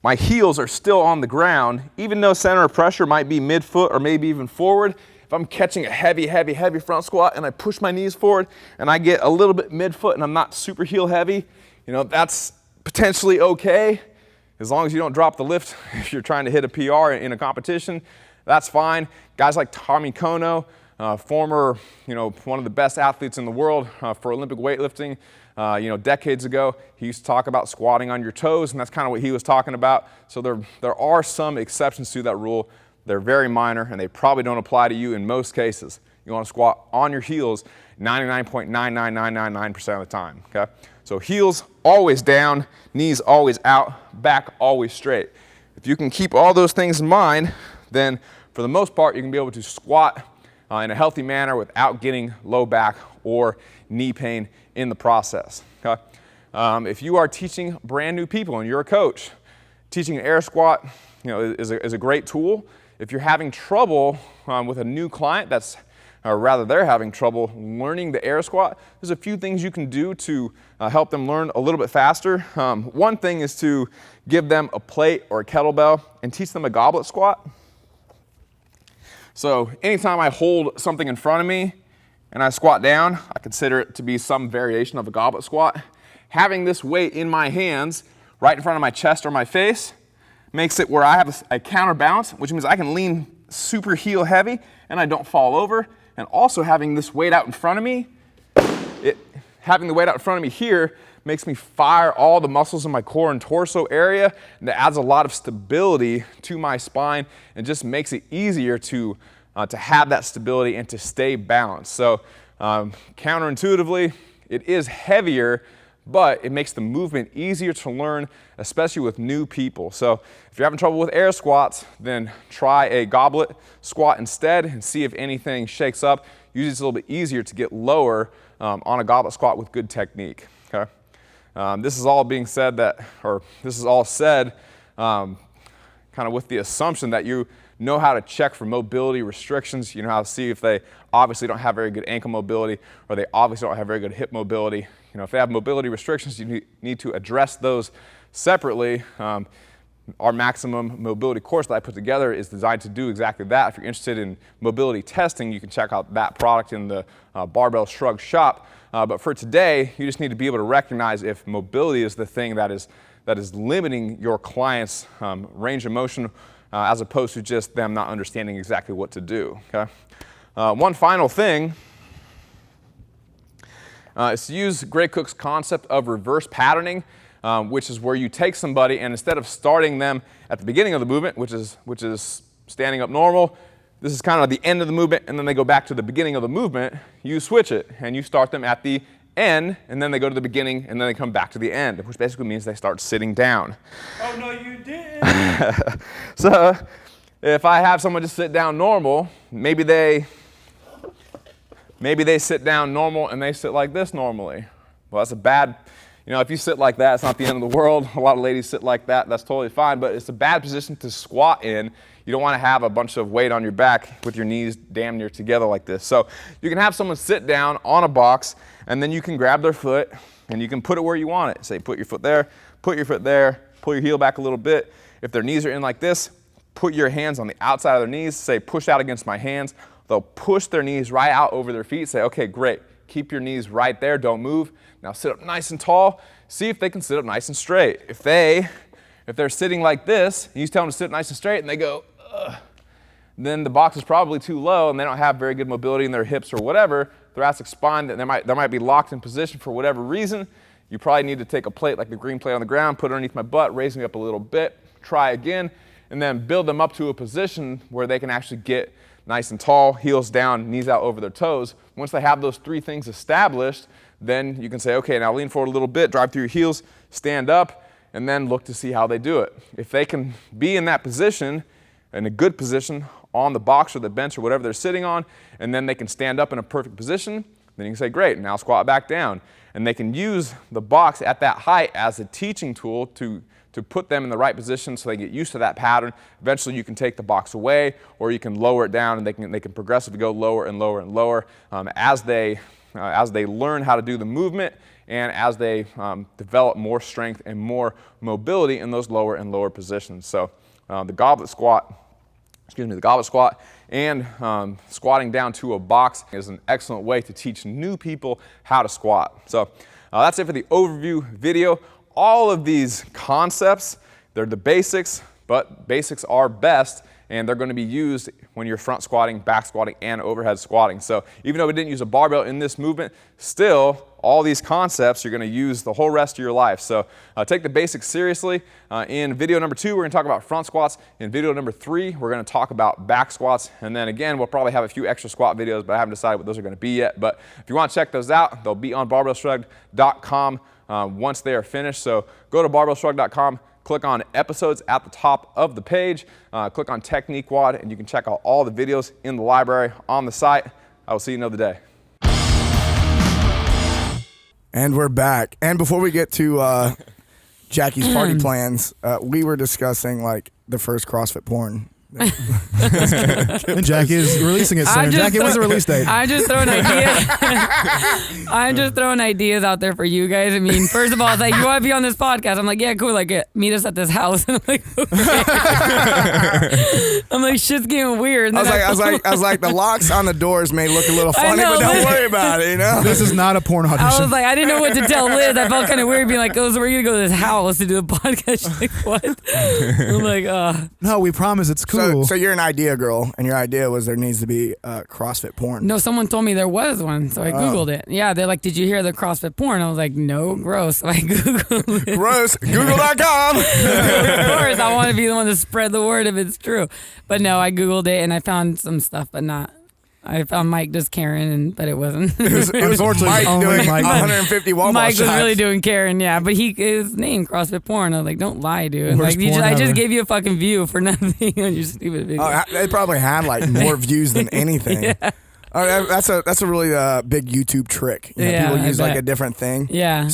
my heels are still on the ground, even though center of pressure might be mid-foot or maybe even forward. If I'm catching a heavy front squat and I push my knees forward and I get a little bit mid-foot and I'm not super heel heavy, that's potentially okay. As long as you don't drop the lift if you're trying to hit a PR in a competition, that's fine. Guys like Tommy Kono, former, one of the best athletes in the world for Olympic weightlifting, decades ago, he used to talk about squatting on your toes, and that's kind of what he was talking about. So there are some exceptions to that rule. They're very minor, and they probably don't apply to you in most cases. You want to squat on your heels 99.99999% of the time, okay? So heels always down, knees always out, back always straight. If you can keep all those things in mind, then for the most part, you can be able to squat in a healthy manner without getting low back or knee pain in the process, okay? If you are teaching brand new people and you're a coach, teaching an air squat, is a great tool. If you're having trouble with a new client they're having trouble learning the air squat, there's a few things you can do to help them learn a little bit faster. One thing is to give them a plate or a kettlebell and teach them a goblet squat. So anytime I hold something in front of me and I squat down, I consider it to be some variation of a goblet squat. Having this weight in my hands right in front of my chest or my face makes it where I have a counterbalance, which means I can lean super heel heavy and I don't fall over. And also having this weight out in front of me, having the weight out in front of me here makes me fire all the muscles in my core and torso area, and that adds a lot of stability to my spine and just makes it easier to have that stability and to stay balanced. So counterintuitively, it is heavier, but it makes the movement easier to learn, especially with new people. So if you're having trouble with air squats, then try a goblet squat instead and see if anything shakes up. Usually it's a little bit easier to get lower on a goblet squat with good technique, okay? This is all said kind of with the assumption that you know how to check for mobility restrictions. You know how to see if they obviously don't have very good ankle mobility or they obviously don't have very good hip mobility. If they have mobility restrictions, you need to address those separately. Our maximum mobility course that I put together is designed to do exactly that. If you're interested in mobility testing, you can check out that product in the Barbell Shrugged shop. But for today, you just need to be able to recognize if mobility is the thing that is limiting your client's range of motion as opposed to just them not understanding exactly what to do, okay? One final thing is to use Gray Cook's concept of reverse patterning, which is where you take somebody and instead of starting them at the beginning of the movement, which is standing up normal, this is kind of the end of the movement, and then they go back to the beginning of the movement, you switch it, and you start them at the end, and then they go to the beginning, and then they come back to the end, which basically means they start sitting down. Oh, no, you didn't. So if I have someone just sit down normal, maybe they sit down normal and they sit like this normally. Well, that's a bad You know, if you sit like that, it's not the end of the world. A lot of ladies sit like that. That's totally fine, but it's a bad position to squat in. You don't want to have a bunch of weight on your back with your knees damn near together like this. So you can have someone sit down on a box, and then you can grab their foot, and you can put it where you want it. Say, put your foot there, pull your heel back a little bit. If their knees are in like this, put your hands on the outside of their knees. Say, push out against my hands. They'll push their knees right out over their feet. Say, okay, great. Keep your knees right there. Don't move. Now sit up nice and tall. See if they can sit up nice and straight. If they're sitting like this, and you tell them to sit nice and straight, and they go, ugh, then the box is probably too low, and they don't have very good mobility in their hips or whatever. Thoracic spine, they might be locked in position for whatever reason. You probably need to take a plate like the green plate on the ground, put it underneath my butt, raise me up a little bit, try again, and then build them up to a position where they can actually get nice and tall, heels down, knees out over their toes. Once they have those three things established, then you can say, okay, now lean forward a little bit, drive through your heels, stand up, and then look to see how they do it. If they can be in that position, in a good position, on the box or the bench or whatever they're sitting on, and then they can stand up in a perfect position, then you can say, great, now squat back down. And they can use the box at that height as a teaching tool to put them in the right position so they get used to that pattern. Eventually you can take the box away, or you can lower it down, and they can progressively go lower and lower and lower as they learn how to do the movement, and as they develop more strength and more mobility in those lower and lower positions. So the goblet squat and squatting down to a box is an excellent way to teach new people how to squat. So that's it for the overview video. All of these concepts, they're the basics, but basics are best, and they're going to be used when you're front squatting, back squatting, and overhead squatting. So even though we didn't use a barbell in this movement, still all these concepts you're going to use the whole rest of your life. So take the basics seriously. In video number 2, we're going to talk about front squats. In video number 3, we're going to talk about back squats. And then again, we'll probably have a few extra squat videos, but I haven't decided what those are going to be yet. But if you want to check those out, they'll be on barbellshrugged.com once they are finished. So go to barbellshrugged.com. Click on episodes at the top of the page, click on Technique Wad, and you can check out all the videos in the library on the site. I will see you another day. And we're back. And before we get to Jackie's party plans, we were discussing like the first CrossFit porn. And Jackie is releasing it soon. Jackie, when's the release date? I'm just throwing ideas. I'm just throwing ideas out there for you guys. I mean, first of all, it's like, you want to be on this podcast? I'm like, yeah, cool. Like, meet us at this house. And I'm like, okay. I'm like, shit's getting weird. And I was like, the locks on the doors may look a little funny, but don't worry about it. You know, this is not a porn audition. I was like, I didn't know what to tell Liz. I felt kind of weird being like, oh, so we're gonna go to this house to do the podcast. She's like, what? I'm like, no, we promise it's cool. So you're an idea girl, and your idea was there needs to be CrossFit porn. No, someone told me there was one, so I Googled it. Yeah, they're like, did you hear the CrossFit porn? I was like, no, gross. So I Googled it. Gross. Google.com. Of course, I want to be the one to spread the word if it's true. But no, I Googled it, and I found some stuff, but not. I found Mike just Karen, but it wasn't. It was unfortunately Mike doing Mike 150 Walmart Mike shots. was really doing Karen, yeah. But his name CrossFit porn. I was like, don't lie, dude. Like, I just gave you a fucking view for nothing on your stupid video. They probably had like more views than anything. Yeah. That's a really big YouTube trick. You know, people use like a different thing. Yeah.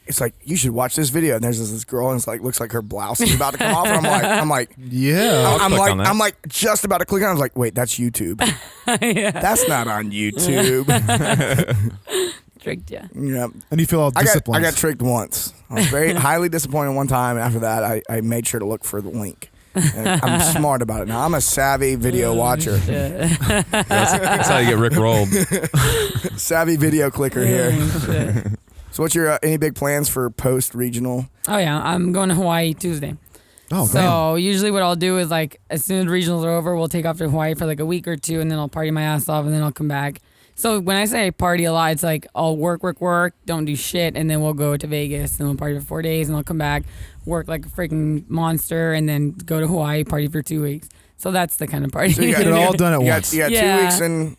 It's like you should watch this video. And there's this girl, and it's like looks like her blouse is about to come off. And I'm like, yeah. I'm like just about to click on it. I was like, wait, that's YouTube. Yeah. That's not on YouTube. Tricked you. Yeah. And you feel all disciplined. I got tricked once. I was very highly disappointed one time. And after that, I made sure to look for the link. And I'm smart about it now. I'm a savvy video watcher. That's how you get rickrolled. Savvy video clicker here. So what's your any big plans for post-regional? Oh, yeah. I'm going to Hawaii Tuesday. Oh, so usually what I'll do is like as soon as regionals are over, we'll take off to Hawaii for like a week or two, and then I'll party my ass off, and then I'll come back. So when I say I party a lot, it's like I'll work, don't do shit, and then we'll go to Vegas, and we'll party for 4 days, and I'll come back, work like a freaking monster, and then go to Hawaii, party for 2 weeks. So that's the kind of party. So you got it all done at once. You got 2 weeks in.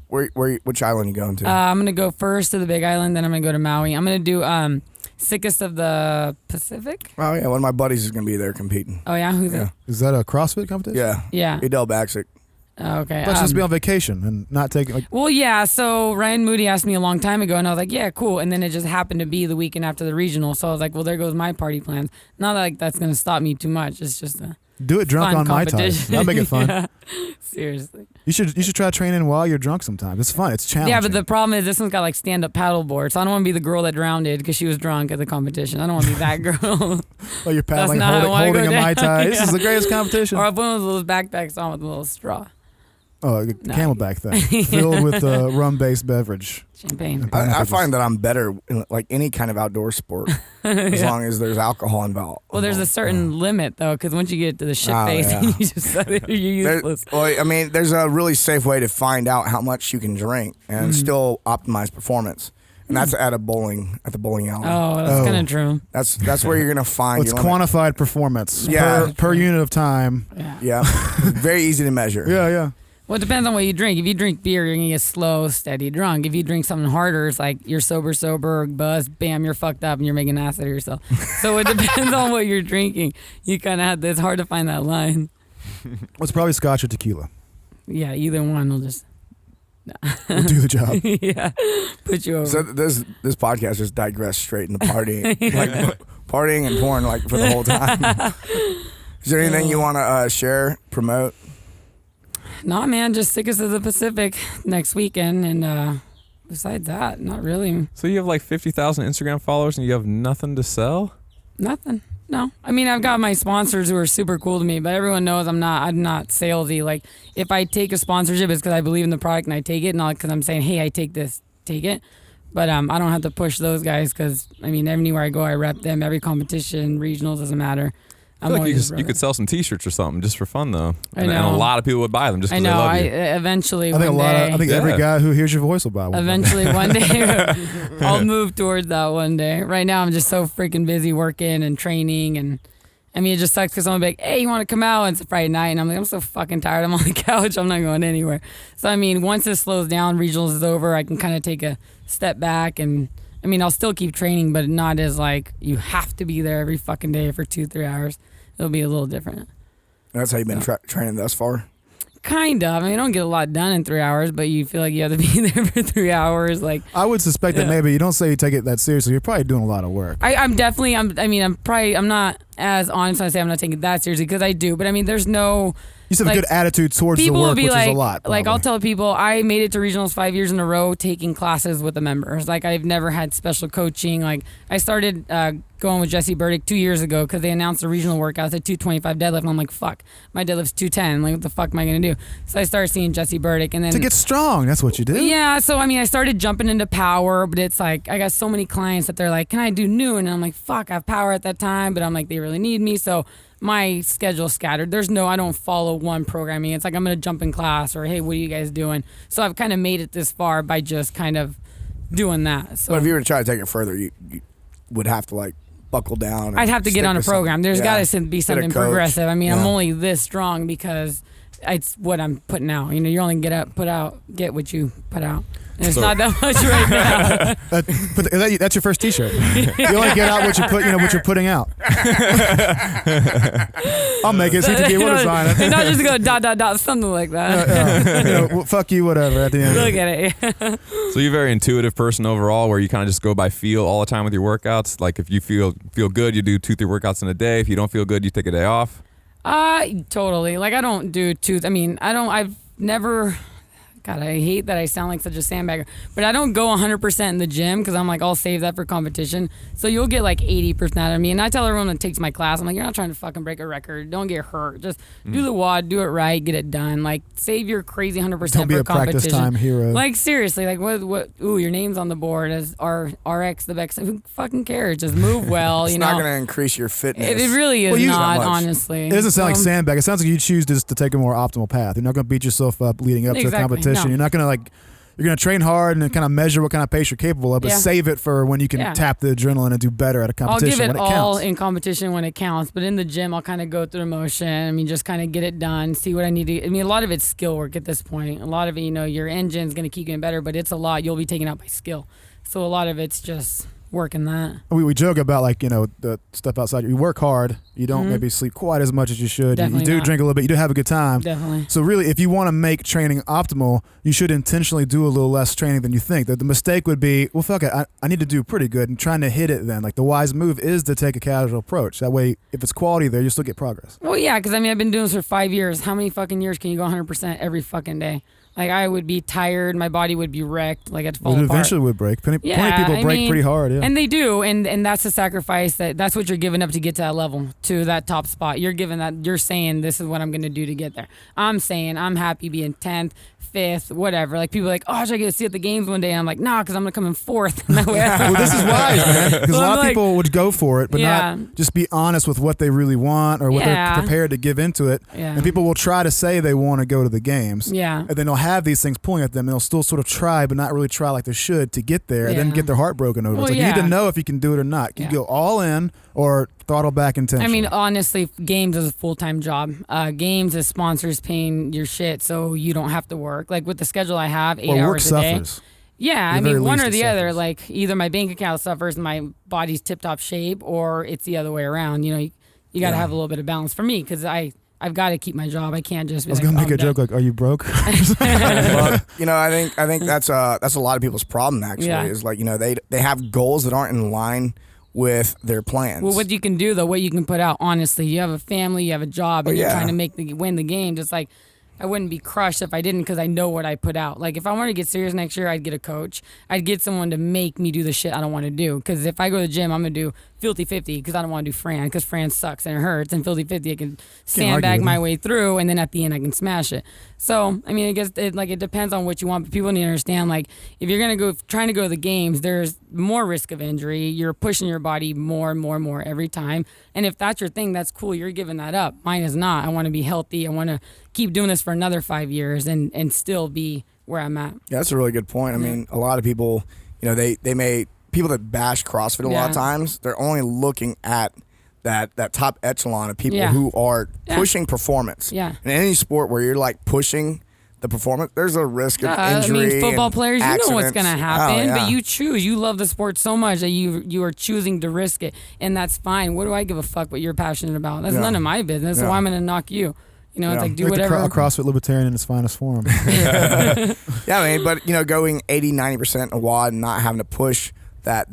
Which island are you going to? I'm going to go first to the Big Island, then I'm going to go to Maui. I'm going to do Sickest of the Pacific. Oh, yeah. One of my buddies is going to be there competing. Oh, yeah? Who's it? Is that a CrossFit competition? Yeah. Yeah. Adele Baxic. Okay. Let's just be on vacation and not take like. Well, yeah. So Ryan Moody asked me a long time ago, and I was like, "Yeah, cool." And then it just happened to be the weekend after the regional, so I was like, "Well, there goes my party plans." Not like that's gonna stop me too much. It's just a Do it drunk fun on Mai Tai. competition. That'll make it fun. Yeah. Seriously. You should try training while you're drunk sometimes. It's fun. It's challenging. Yeah, but the problem is this one's got like stand-up paddleboard, so I don't want to be the girl that drowned because she was drunk at the competition. I don't want to be that girl. While you're paddling, not how I wanna holding go a Mai down. Tai. This Yeah. is the greatest competition. Or I put one of those backpacks on with a little straw. Oh, a Camelback thing filled with rum-based beverage. Champagne. I find that I'm better in like any kind of outdoor sport as long as there's alcohol involved. Well, there's a certain limit though, because once you get to the shit face, yeah. you just you're useless. Well, I mean, there's a really safe way to find out how much you can drink and still optimize performance, and that's at the bowling alley. Oh, that's kind of true. That's where you're gonna find. It's your limit. quantified performance Yeah. per unit of time. Yeah, very easy to measure. Yeah. Well, it depends on what you drink. If you drink beer, you're gonna get slow, steady drunk. If you drink something harder, it's like you're sober, buzz, bam, you're fucked up, and you're making an ass out of yourself. So it depends on what you're drinking. You kind of have to. It's hard to find that line. Well, it's probably scotch or tequila. Yeah, either one will just We'll do the job. yeah put you over. So this podcast just digressed straight into partying, like partying and porn, like for the whole time. Is there anything you want to share, promote? Nah, man, just take us to the Pacific next weekend, and besides that, not really. So you have like 50,000 Instagram followers and you have nothing to sell? Nothing. No. I mean, I've got my sponsors who are super cool to me, but everyone knows I'm not salesy. Like, if I take a sponsorship, it's because I believe in the product and I take it, not because I'm saying, hey, I take this, take it. But I don't have to push those guys because, I mean, anywhere I go, I rep them. Every competition, regionals, doesn't matter. I feel like you could sell some T-shirts or something just for fun, though. And a know. lot of people would buy them just I because they know. love you. Eventually, I think every guy who hears your voice will buy one. Eventually, one day, I'll move towards that one day. Right now, I'm just so freaking busy working and training, and I mean, it just sucks because someone will be like, "Hey, you want to come out?" And it's a Friday night, and I'm like, I'm so fucking tired. I'm on the couch. I'm not going anywhere. So I mean, once this slows down, regionals is over, I can kind of take a step back, and I mean, I'll still keep training, but not as like you have to be there every fucking day for 2-3 hours. It'll be a little different. That's how you've been training thus far? Kind of. I mean, you don't get a lot done in 3 hours, but you feel like you have to be there for 3 hours. Like, I would suspect that maybe you don't say you take it that seriously. You're probably doing a lot of work. I'm not as honest when I say I'm not taking it that seriously because I do. But I mean, there's no. You just have a good attitude towards the People work, will be which like, is a lot. Probably. Like, I'll tell people I made it to regionals 5 years in a row taking classes with the members. Like, I've never had special coaching. Like, I started going with Jesse Burdick 2 years ago because they announced a regional workout at 225 deadlift, and I'm like, fuck, my deadlift's 210. Like, what the fuck am I gonna do? So I started seeing Jesse Burdick, and then to get strong, that's what you do. Yeah. So I mean, I started jumping into power, but it's like I got so many clients that they're like, "Can I do noon?" And I'm like, "Fuck, I have power at that time," but I'm like, they really need me, so my schedule's scattered. I don't follow one programming. It's like I'm gonna jump in class, or hey, what are you guys doing? So I've kind of made it this far by just kind of doing that. So But if you were to try to take it further, you would have to like buckle down. And I'd have to get stick on a with program. There's got to be Get a something coach. progressive. I mean, I'm Yeah. only this strong because it's what I'm putting out. You know, you only get what you put out. And it's not that much right now. That's your first T-shirt. You only get out what you put. You know what you're putting out. I'll make it. CTG, we'll design it. And not just go ... something like that. You know, well, fuck you, whatever. At the end. Look at it. So you're a very intuitive person overall, where you kind of just go by feel all the time with your workouts. Like if you feel good, you do 2-3 workouts in a day. If you don't feel good, you take a day off. Totally. Like I don't do I've never. God, I hate that I sound like such a sandbagger, but I don't go 100% in the gym because I'm like, I'll save that for competition. So you'll get like 80% out of me. And I tell everyone that takes my class, I'm like, you're not trying to fucking break a record. Don't get hurt. Just do the WOD, do it right, get it done. Like, save your crazy 100% Don't be for a practice competition. time hero. Like, seriously, like, what, ooh, your name's on the board as RX, the best. Who fucking cares? Just move well, It's you not know. going to increase your fitness. It really is Well, not, Not much. honestly. It doesn't sound like sandbag. It sounds like you choose just to take a more optimal path. You're not going to beat yourself up leading up to a Exactly, competition. no. You're not going to like. You're going to train hard and kind of measure what kind of pace you're capable of, but Yeah. save it for when you can Yeah. tap the adrenaline and do better at a I'll competition give it when it all counts. in competition when it counts, but in the gym, I'll kind of go through the motion. I mean, just kind of get it done, see what I need to. I mean, a lot of it's skill work at this point. A lot of it, you know, your engine's going to keep getting better, but it's a lot. You'll be taken out by skill. So a lot of it's just working that. We joke about like, the stuff outside. You work hard. You don't maybe sleep quite as much as you should. Definitely you do not. drink a little bit. You do have a good time. Definitely. So really, if you want to make training optimal, you should intentionally do a little less training than you think. The mistake would be, well, fuck it, I need to do pretty good and trying to hit it then. Like the wise move is to take a casual approach. That way, if it's quality there, you still get progress. Well, yeah, because I've been doing this for 5 years. How many fucking years can you go 100% every fucking day? Like I would be tired, my body would be wrecked, like I'd fall It apart. eventually would break. Plenty of people break pretty hard, yeah. And they do, and that's a sacrifice. That's what you're giving up to get to that level, to that top spot. You're saying this is what I'm gonna do to get there. I'm saying I'm happy being 10th, 5th, whatever. Like people are like, oh, should I get to see at the games one day? And I'm like, nah, because I'm gonna come in 4th. And that way Well, this is wise, man. Because a lot of like, people would go for it, but not just be honest with what they really want or what they're prepared to give into it. Yeah. And people will try to say they want to go to the games. Yeah. And then they'll have these things pulling at them, and they'll still sort of try, but not really try like they should to get there, and then get their heart broken over it. Well, It's like you need to know if you can do it or not. You go all in or throttle back intentionally. I mean, honestly, games is a full-time job. Games is sponsors paying your shit so you don't have to work. Like with the schedule I have, 8 or work hours a day. suffers. Yeah, At I the very mean, one least or it the other. suffers. Like either my bank account suffers and my body's tip-top shape, or it's the other way around. You got to have a little bit of balance for me because I've got to keep my job. I can't just be I was like, gonna make I'm a joke done. like, "Are you broke?" But, I think that's a lot of people's problem actually. Yeah. Is like they have goals that aren't in line with their plans. Well, what you can do, though, what you can put out, honestly, you have a family, you have a job, and you're yeah. trying to win the game. Just like, I wouldn't be crushed if I didn't because I know what I put out. Like, if I wanted to get serious next year, I'd get a coach. I'd get someone to make me do the shit I don't want to do. Because if I go to the gym, I'm going to do filthy 50 because I don't want to do Fran because Fran sucks and it hurts. And filthy 50, I can sandbag my way through, and then at the end, I can smash it. So, I mean, I guess it depends on what you want. But people need to understand, like, if you're going to go trying to go to the games, there's more risk of injury. You're pushing your body more and more and more every time. And if that's your thing, that's cool. You're giving that up. Mine is not. I want to be healthy. I want to keep doing this for another 5 years and still be where I'm at. Yeah, that's a really good point. I mean, a lot of people, people that bash CrossFit a lot of times, they're only looking at that top echelon of people who are pushing performance. Yeah. In any sport where you're like pushing the performance, there's a risk of injury. I mean, football players, you know what's accidents. going to happen, Oh, yeah. but you choose. You love the sport so much that you are choosing to risk it, and that's fine. What do I give a fuck what you're passionate about? That's none of my business, so I'm going to knock you. It's like, do like whatever. the CrossFit libertarian in its finest form. Yeah, I mean, but going 80-90% a WOD and not having to push that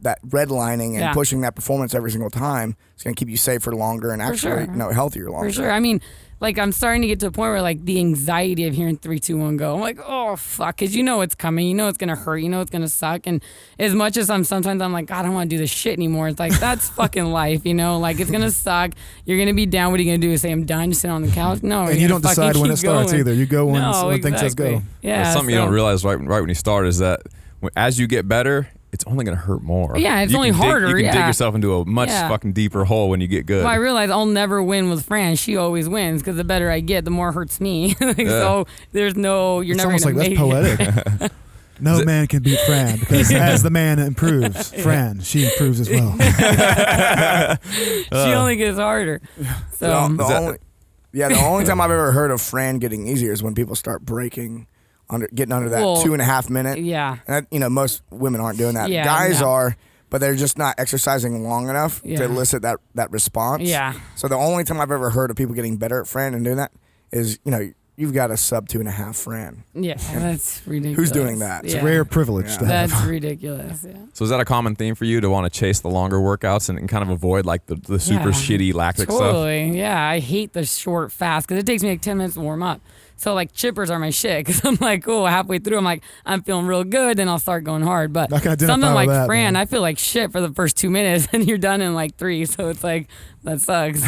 redlining and pushing that performance every single time, it's going to keep you safer longer and actually healthier longer. For sure. I mean, like, I'm starting to get to a point where, like, the anxiety of hearing 3, 2, 1, go. I'm like, oh, fuck. Because you know it's coming. You know it's going to hurt. You know it's going to suck. And as much as sometimes I'm like, God, I don't want to do this shit anymore. It's like, that's fucking life, Like, it's going to suck. You're going to be down. What are you going to do? Say, I'm done? Just sit on the couch? No. And you don't decide when it starts going. either. You go when things just go. Yeah. That's something you don't realize right when you start is that as you get better, it's only going to hurt more. Yeah, it's only harder. You can dig yourself into a much fucking deeper hole when you get good. Well, I realize I'll never win with Fran. She always wins because the better I get, the more it hurts me. So there's no, you're It's never almost going like to that's make poetic. it. No man can beat Fran because as the man improves, she improves as well. She only gets harder. So the only time I've ever heard of Fran getting easier is when people start getting under that 2.5 minute. Yeah. And most women aren't doing that. Yeah, Guys no. are, but they're just not exercising long enough to elicit that response. Yeah. So the only time I've ever heard of people getting better at Fran and doing that is, you've got a sub 2.5 Fran. Yeah, that's ridiculous. Who's doing that? It's a rare privilege to have. That's ridiculous. Yeah. So is that a common theme for you to want to chase the longer workouts and kind of avoid like the super shitty lactic stuff? Totally. Yeah, I hate the short fast because it takes me like 10 minutes to warm up. So like chippers are my shit because I'm like, oh, halfway through, I'm like, I'm feeling real good, then I'll start going hard. But I can identify something like with that, Fran, man. I feel like shit for the first 2 minutes, and you're done in like 3. So it's like, that sucks.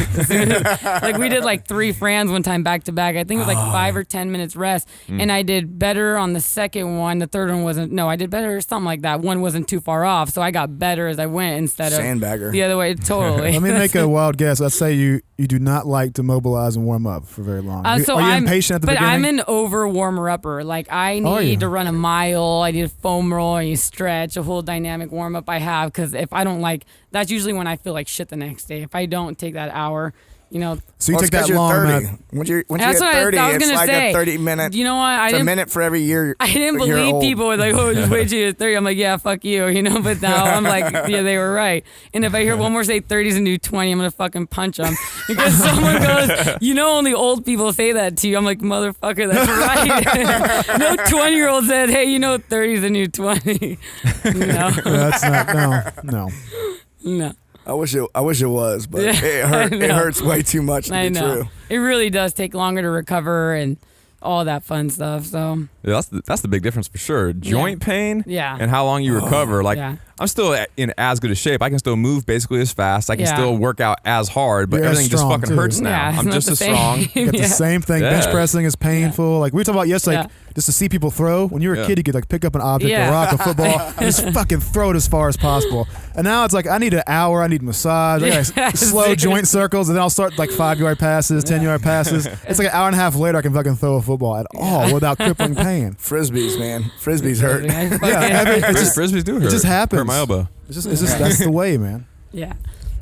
Like we did like 3 Frans one time back to back. I think it was like 5 or 10 minutes rest, and I did better on the second one. The third one wasn't. No, I did better, something like that. One wasn't too far off, so I got better as I went instead of Sandbagger. the other way. Totally. Let me make a wild guess. Let's say you do not like to mobilize and warm up for very long. So are you I'm impatient at the beginning? But I'm an over warmer upper. Like I need to run a mile. I need a foam roll. I need stretch, a whole dynamic warm up I have. Because if I don't that's usually when I feel like shit the next day. If I don't take that hour You know, So you Well, take it's 'cause that you're long 30. amount. Once you That's get what I 30, was it's gonna like say. a 30-minute. you know what? I It's a didn't. minute for every year. I didn't you're believe old. people were like, "Oh, just wait till you're 30." I'm like, "Yeah, fuck you," you know. But now I'm like, "Yeah, they were right." And if I hear one more say 30's a new 20, I'm gonna fucking punch them because someone goes, "You know, only old people say that to you." I'm like, "Motherfucker, that's right." No 20-year-old said, "Hey, you know, 30's a new 20." No, That's not no. no. I wish it was, but Yeah, it I hurt. It know. hurts way too much to I be know. true. It really does take longer to recover and all that fun stuff. So Yeah, that's the big difference for sure. Joint pain Yeah. and how long you recover. Like Yeah. I'm still in as good a shape. I can still move basically as fast. I can Yeah. still work out as hard, but You're as everything just strong, fucking too. hurts now. Yeah, it's I'm not just the as same. strong. Got the Yeah. same thing. Yeah. Bench pressing is painful. Like we were talking about yesterday, like, Yeah. just to see people throw. When you were a Yeah. kid, you could like pick up an object, Yeah. a rock, a football, and just fucking throw it as far as possible. And now it's like I need an hour. I need massage. I got Yeah, slow same. joint circles, and then I'll start like 5-yard passes, 10-yard passes. It's like an hour and a half later, I can fucking throw a football at all without crippling pain. Frisbees, man. Frisbees hurt. I fucking- Frisbees do hurt. just happens. Hurt my elbow. It's just that's the way, man. Yeah.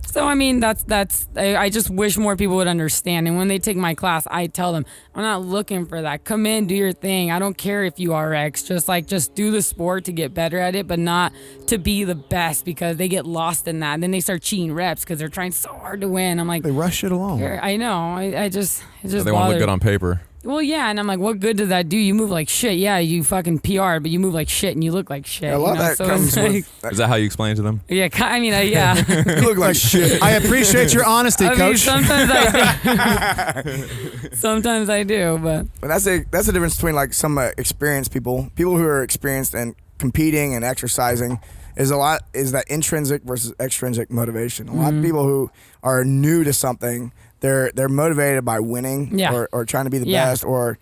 So I mean, I just wish more people would understand. And when they take my class, I tell them, I'm not looking for that. Come in, do your thing. I don't care if you RX. Just do the sport to get better at it, but not to be the best, because they get lost in that. And then they start cheating reps because they're trying so hard to win. I'm like, They rush it along. I know. It just They want to look bothers- good on paper. Well, yeah, and I'm like, what good does that do? You move like shit. Yeah, you fucking PR, but you move like shit and you look like shit. A lot you know? of that So comes it's like, with. Is that how you explain it to them? yeah, I mean, yeah. You look like shit. I appreciate your honesty, I mean, coach. sometimes I do. Sometimes I do, but But that's the difference between like some experienced people who are experienced and competing and exercising is that intrinsic versus extrinsic motivation. A lot of people who are new to something, they're motivated by winning Yeah. or trying to be the Yeah. best or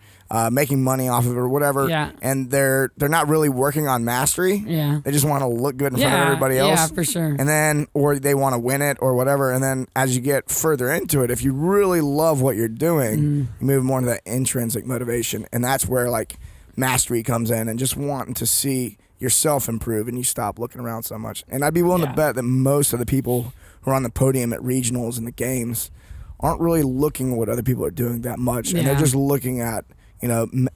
making money off of it or whatever. Yeah. And they're not really working on mastery. yeah. They just want to look good in front Yeah, of everybody else. yeah, for sure. And then, or they want to win it or whatever. And then as you get further into it, if you really love what you're doing, you move more into that intrinsic motivation. And that's where like mastery comes in and just wanting to see yourself improve, and you stop looking around so much. And I'd be willing to Yeah. bet that most of the people who are on the podium at regionals and the games aren't really looking at what other people are doing that much. And they're Yeah. just looking at, kind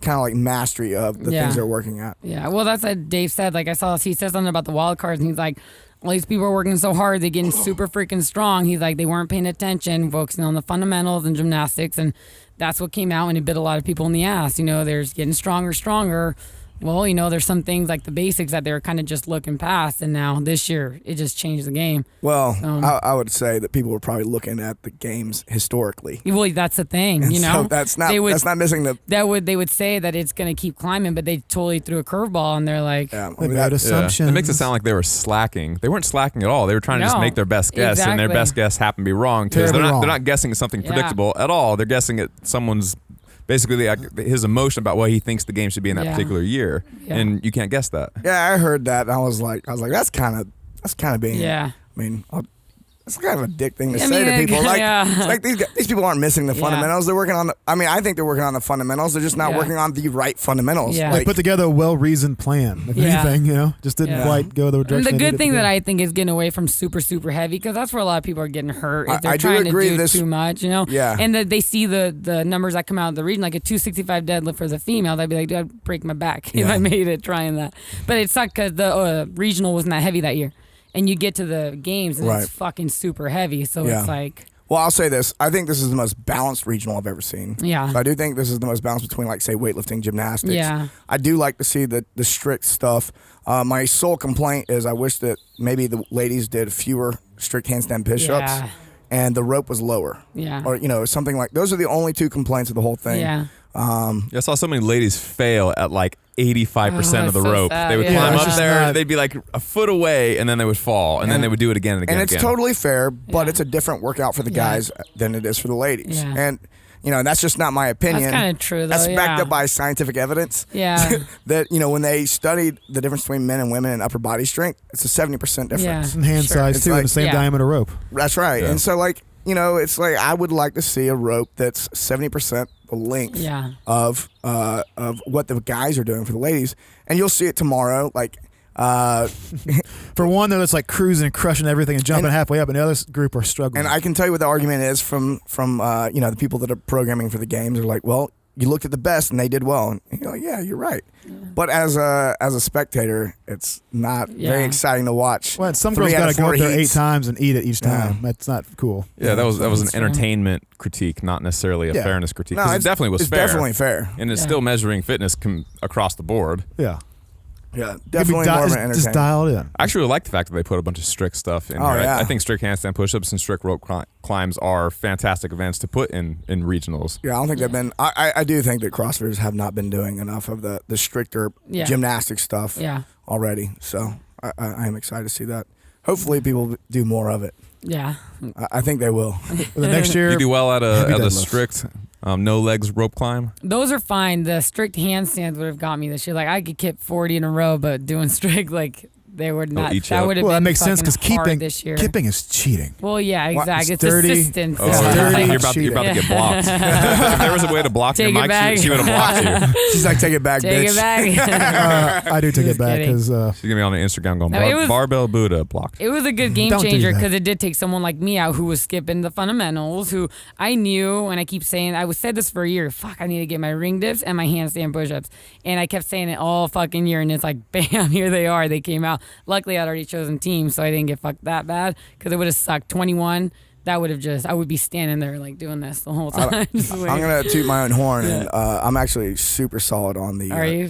of like mastery of the Yeah. things they're working at. Yeah, well, that's what Dave said. Like, he said something about the wild cards, and he's like, all these people are working so hard, they're getting super freaking strong. He's like, they weren't paying attention, focusing on the fundamentals and gymnastics, and that's what came out, and it bit a lot of people in the ass. You know, they're getting stronger. Well, you know, there's some things like the basics that they were kind of just looking past, and now this year, it just changed the game. Well, I would say that people were probably looking at the games historically. Well, that's the thing, And you know. so that's not missing the. They would say that it's going to keep climbing, but they totally threw a curveball, and they're like, Yeah, I They mean, made that- assumptions. It makes it sound like they were slacking. They weren't slacking at all. They were trying to just No, make their best guess, and their exactly. best guess happened to be wrong because Terribly they're wrong. not guessing at something Yeah. predictable at all. They're guessing at someone's basically his emotion about what he thinks the game should be in that Yeah. particular year, Yeah. and you can't guess that. Yeah, I heard that. And I was like, that's kind of being. yeah. I mean, it's kind of a dick thing to I say to mean, people. Like, yeah. it's like these people aren't missing the Yeah. fundamentals. They're working on the. I mean, I think they're working on the fundamentals. They're just not Yeah. working on the right fundamentals. Yeah. They Like, put together a well-reasoned plan. If Yeah. anything, just didn't Yeah. quite go the And direction. the they good needed thing to that go. I think is getting away from super, super heavy, because that's where a lot of people are getting hurt. If they're I do trying agree to do this- too much, you know? Yeah. And that they see the numbers that come out of the region, like a 265 deadlift for the female, they'd be like, dude, I'd break my back if Yeah. I made it trying that. But it sucked because the regional wasn't that heavy that year. And you get to the games and Right. it's fucking super heavy. So Yeah. it's like, well, I'll say this. I think this is the most balanced regional I've ever seen. Yeah. So I do think this is the most balanced between, like, say, weightlifting, gymnastics. Yeah. I do like to see the strict stuff. My sole complaint is I wish that maybe the ladies did fewer strict handstand push-ups. Yeah. And the rope was lower. Yeah. Or, something like, those are the only two complaints of the whole thing. yeah. I saw so many ladies fail at like 85% Oh, of the it's so rope. sad, They would yeah. climb It's up just there, not- they'd be like a foot away, and then they would fall, and then they would do it again and again. And it's again. totally fair, but Yeah. it's a different workout for the Yeah. guys than it is for the ladies. Yeah. And, that's just not my opinion. That's kind of true, though. That's backed yeah. up by scientific evidence. Yeah. That, when they studied the difference between men and women in upper body strength, it's a 70% difference. Yeah. And hand Sure. size It's too, like- and the same Yeah. diameter rope. That's right. Yeah. And so, like, it's like I would like to see a rope that's 70% the length Yeah. of what the guys are doing for the ladies. And you'll see it tomorrow. Like, For one, they're just like cruising and crushing everything and jumping halfway up, and the other group are struggling. And I can tell you what the argument is from the people that are programming for the games are like, well, you looked at the best and they did well, and you're like, yeah, you're right. But as a spectator, it's not very exciting to watch. Well, some girls got to go up there 8 times and eat it each time. That's not cool. Yeah, that was an entertainment critique, not necessarily a fairness critique. No, it definitely was fair. It's definitely fair. And it's still measuring fitness across the board. Yeah. Yeah, definitely more of an entertainment. Just dial it in. I actually like the fact that they put a bunch of strict stuff in here. Yeah. I think strict handstand push-ups and strict rope climbs are fantastic events to put in regionals. Yeah, I don't think they've been. I do think that CrossFitters have not been doing enough of the stricter gymnastic stuff already. So I am excited to see that. Hopefully, people do more of it. Yeah, I think they will. The next year, you do well at a strict no legs rope climb. Those are fine. The strict handstands would have got me this year. Like I could kick 40 in a row, but doing strict they would not. That would have been that makes sense because kipping is cheating. Well, yeah, exactly. It's dirty. assistance. Oh, you're about to get blocked. If there was a way to block your mic, she would have blocked you. She's like, take it back, take bitch. It back. I do take it back because she's gonna be on the Instagram going Barbell Buddha blocked. It was a good game changer because it did take someone like me out who was skipping the fundamentals, who I knew, and I keep saying, I said this for a year, fuck, I need to get my ring dips and my handstand push-ups. And I kept saying it all fucking year, and it's like, bam, here they are. They came out. Luckily, I'd already chosen team, so I didn't get fucked that bad because it would have sucked 21. That would have I would be standing there like doing this the whole time. I'm going to toot my own horn, and I'm actually super solid on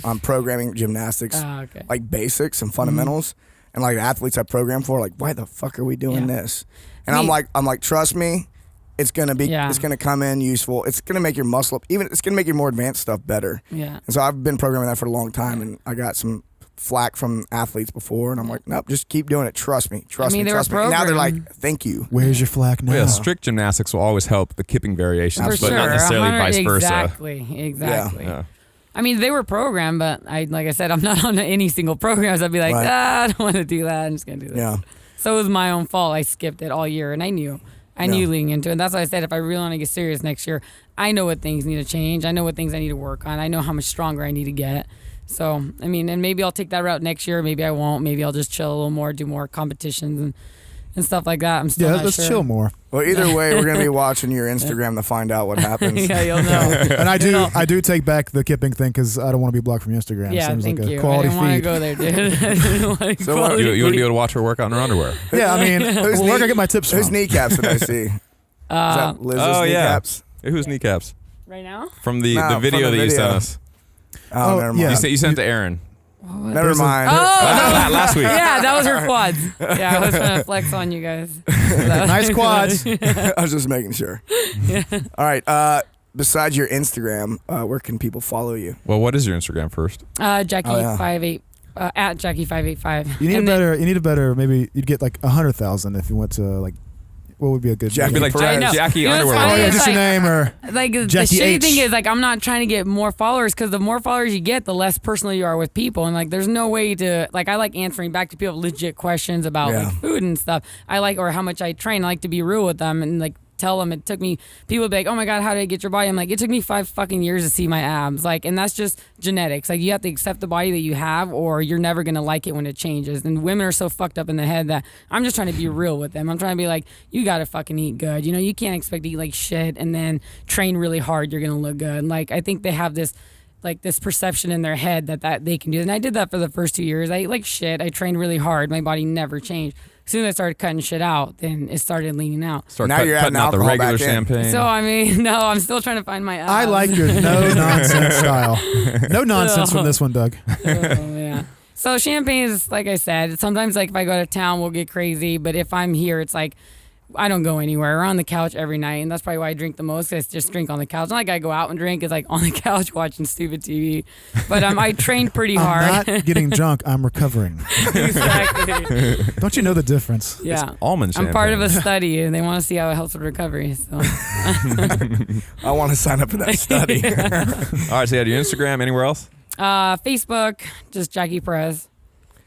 on programming gymnastics, like basics and fundamentals. And like the athletes I program for, like, why the fuck are we doing this? And I'm like, trust me, it's gonna be, it's gonna come in useful. It's gonna make your muscle up. Even it's gonna make your more advanced stuff better. Yeah. And so I've been programming that for a long time, and I got some flack from athletes before, and I'm like, nope, just keep doing it. Trust me. Trust me. And now they're like, thank you. Where's your flack now? Well, yeah, strict gymnastics will always help the kipping variations, but not necessarily vice versa. Exactly. Yeah. I mean, they were programmed, but like I said, I'm not on any single programs. I'd be like, I don't want to do that. I'm just gonna do this. Yeah. So it was my own fault. I skipped it all year, and I knew leading into it. And that's why I said if I really want to get serious next year, I know what things need to change. I know what things I need to work on. I know how much stronger I need to get. So, I mean, and maybe I'll take that route next year. Maybe I won't. Maybe I'll just chill a little more, do more competitions and stuff like that. I'm still not let's sure. chill more. Well, either way, we're going to be watching your Instagram to find out what happens. Yeah, you'll know. And I do take back the kipping thing because I don't want to be blocked from Instagram. Yeah, Seems thank like you. a quality I didn't want to feed. go there, dude. So you want to be able to watch her work out in her underwear? Yeah, I mean, where can I get my tips from? Whose kneecaps did I see? Is that Liz's kneecaps? Yeah. Whose kneecaps? Right now? From the video that you sent us. Oh, never mind. Yeah. You sent it to Aaron. Never mind. Last week. Yeah, that was her quads. Yeah, I was trying to flex on you guys. Nice quads. I was just making sure. Yeah. All right. Besides your Instagram, where can people follow you? Well, what is your Instagram first? Jackie58 at Jackie585. You need a better. Maybe you'd get like 100,000 if you went to like. What would be a good Jackie name? Like Jackie underwear. Oh, yeah, just your name or like the Jackie shitty H. thing is like I'm not trying to get more followers because the more followers you get, the less personal you are with people, and like there's no way to like I like answering back to people legit questions about like food and stuff. I like or how much I train. I like to be real with them and like tell them it took me. People be like, oh my god, how did I get your body? I'm like, it took me 5 fucking years to see my abs. Like, and that's just genetics. Like you have to accept the body that you have, or you're never gonna like it when it changes. And women are so fucked up in the head that I'm just trying to be real with them. I'm trying to be like, you gotta fucking eat good. You know, you can't expect to eat like shit and then train really hard. You're gonna look good. Like I think they have this. Like this perception in their head that they can do. And I did that for the first 2 years. I ate like shit. I trained really hard. My body never changed. As soon as I started cutting shit out, then it started leaning out. Now you're cutting out the regular champagne. So, I mean, no, I'm still trying to find my abs. I like your no-nonsense style. No nonsense from this one, Doug. Yeah. So champagne is, like I said, sometimes like if I go to town, we'll get crazy. But if I'm here, it's like, I don't go anywhere. We're on the couch every night, and that's probably why I drink the most. I just drink on the couch. Not like I go out and drink. It's like on the couch watching stupid TV. But I trained pretty hard. I'm not getting drunk. I'm recovering. Exactly. Don't you know the difference? Yeah. It's almond champagne. I'm part of a study, and they want to see how it helps with recovery. So. I want to sign up for that study. All right, so you had your Instagram. Anywhere else? Facebook, just Jackie Perez.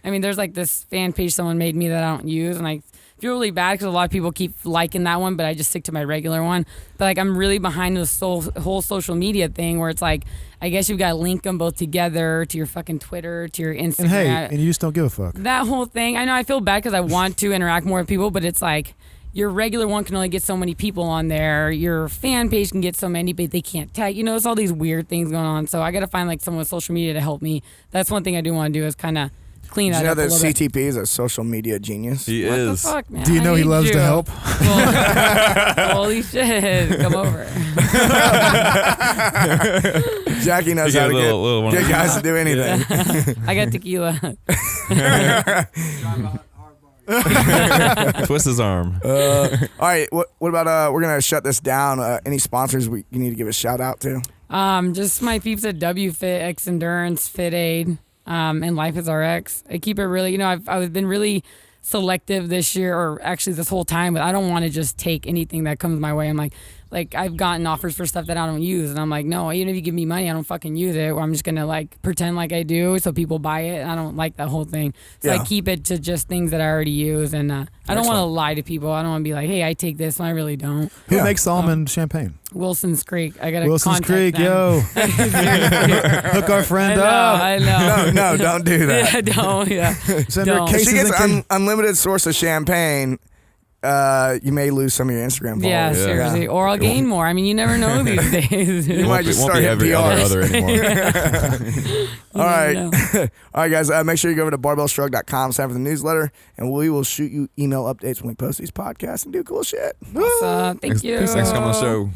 I mean, there's like this fan page someone made me that I don't use, and I feel really bad because a lot of people keep liking that one, but I just stick to my regular one. But like I'm really behind this whole social media thing where it's like, I guess you've got to link them both together to your fucking Twitter, to your Instagram. And hey, and you just don't give a fuck. That whole thing. I know I feel bad because I want to interact more with people, but it's like your regular one can only get so many people on there. Your fan page can get so many, but they can't tag. You know, it's all these weird things going on. So I got to find like someone with social media to help me. That's one thing I do want to do is kind of clean that up a little bit. CTP is a social media genius? He What is. the fuck, man? Do you know he loves to help? Well, holy shit. Come over. Jackie knows You how get to a little get guys to do anything. I got tequila. Twist his arm. All right, what about we're gonna shut this down. Any sponsors you need to give a shout out to? Just my peeps at WFit, X Endurance, Fit Aid, and Life is RX. I keep it really, I've been really selective this year, or actually this whole time, but I don't want to just take anything that comes my way. I'm like I've gotten offers for stuff that I don't use, and I'm like, no, even if you give me money, I don't fucking use it, or I'm just gonna like pretend like I do so people buy it. I don't like that whole thing. So I keep it to just things that I already use, and I don't want to lie to people. I don't want to be like, hey, I take this when I really don't. Who makes almond champagne? Wilson's Creek. I gotta Wilson's contact Creek, them. yo. Hook our friend up. I know. No, don't do that. Yeah, don't. Yeah. Send her Don't. If cases she gets and unlimited source of champagne, you may lose some of your Instagram followers. Yeah, seriously. Or I'll gain more. I mean, you never know these days. You might just won't start be hitting every PRs. other anymore. All right. No. All right, guys. Make sure you go over to barbellshrugged.com, sign up for the newsletter, and we will shoot you email updates when we post these podcasts and do cool shit. Awesome. Thank you. Thanks for coming on the show.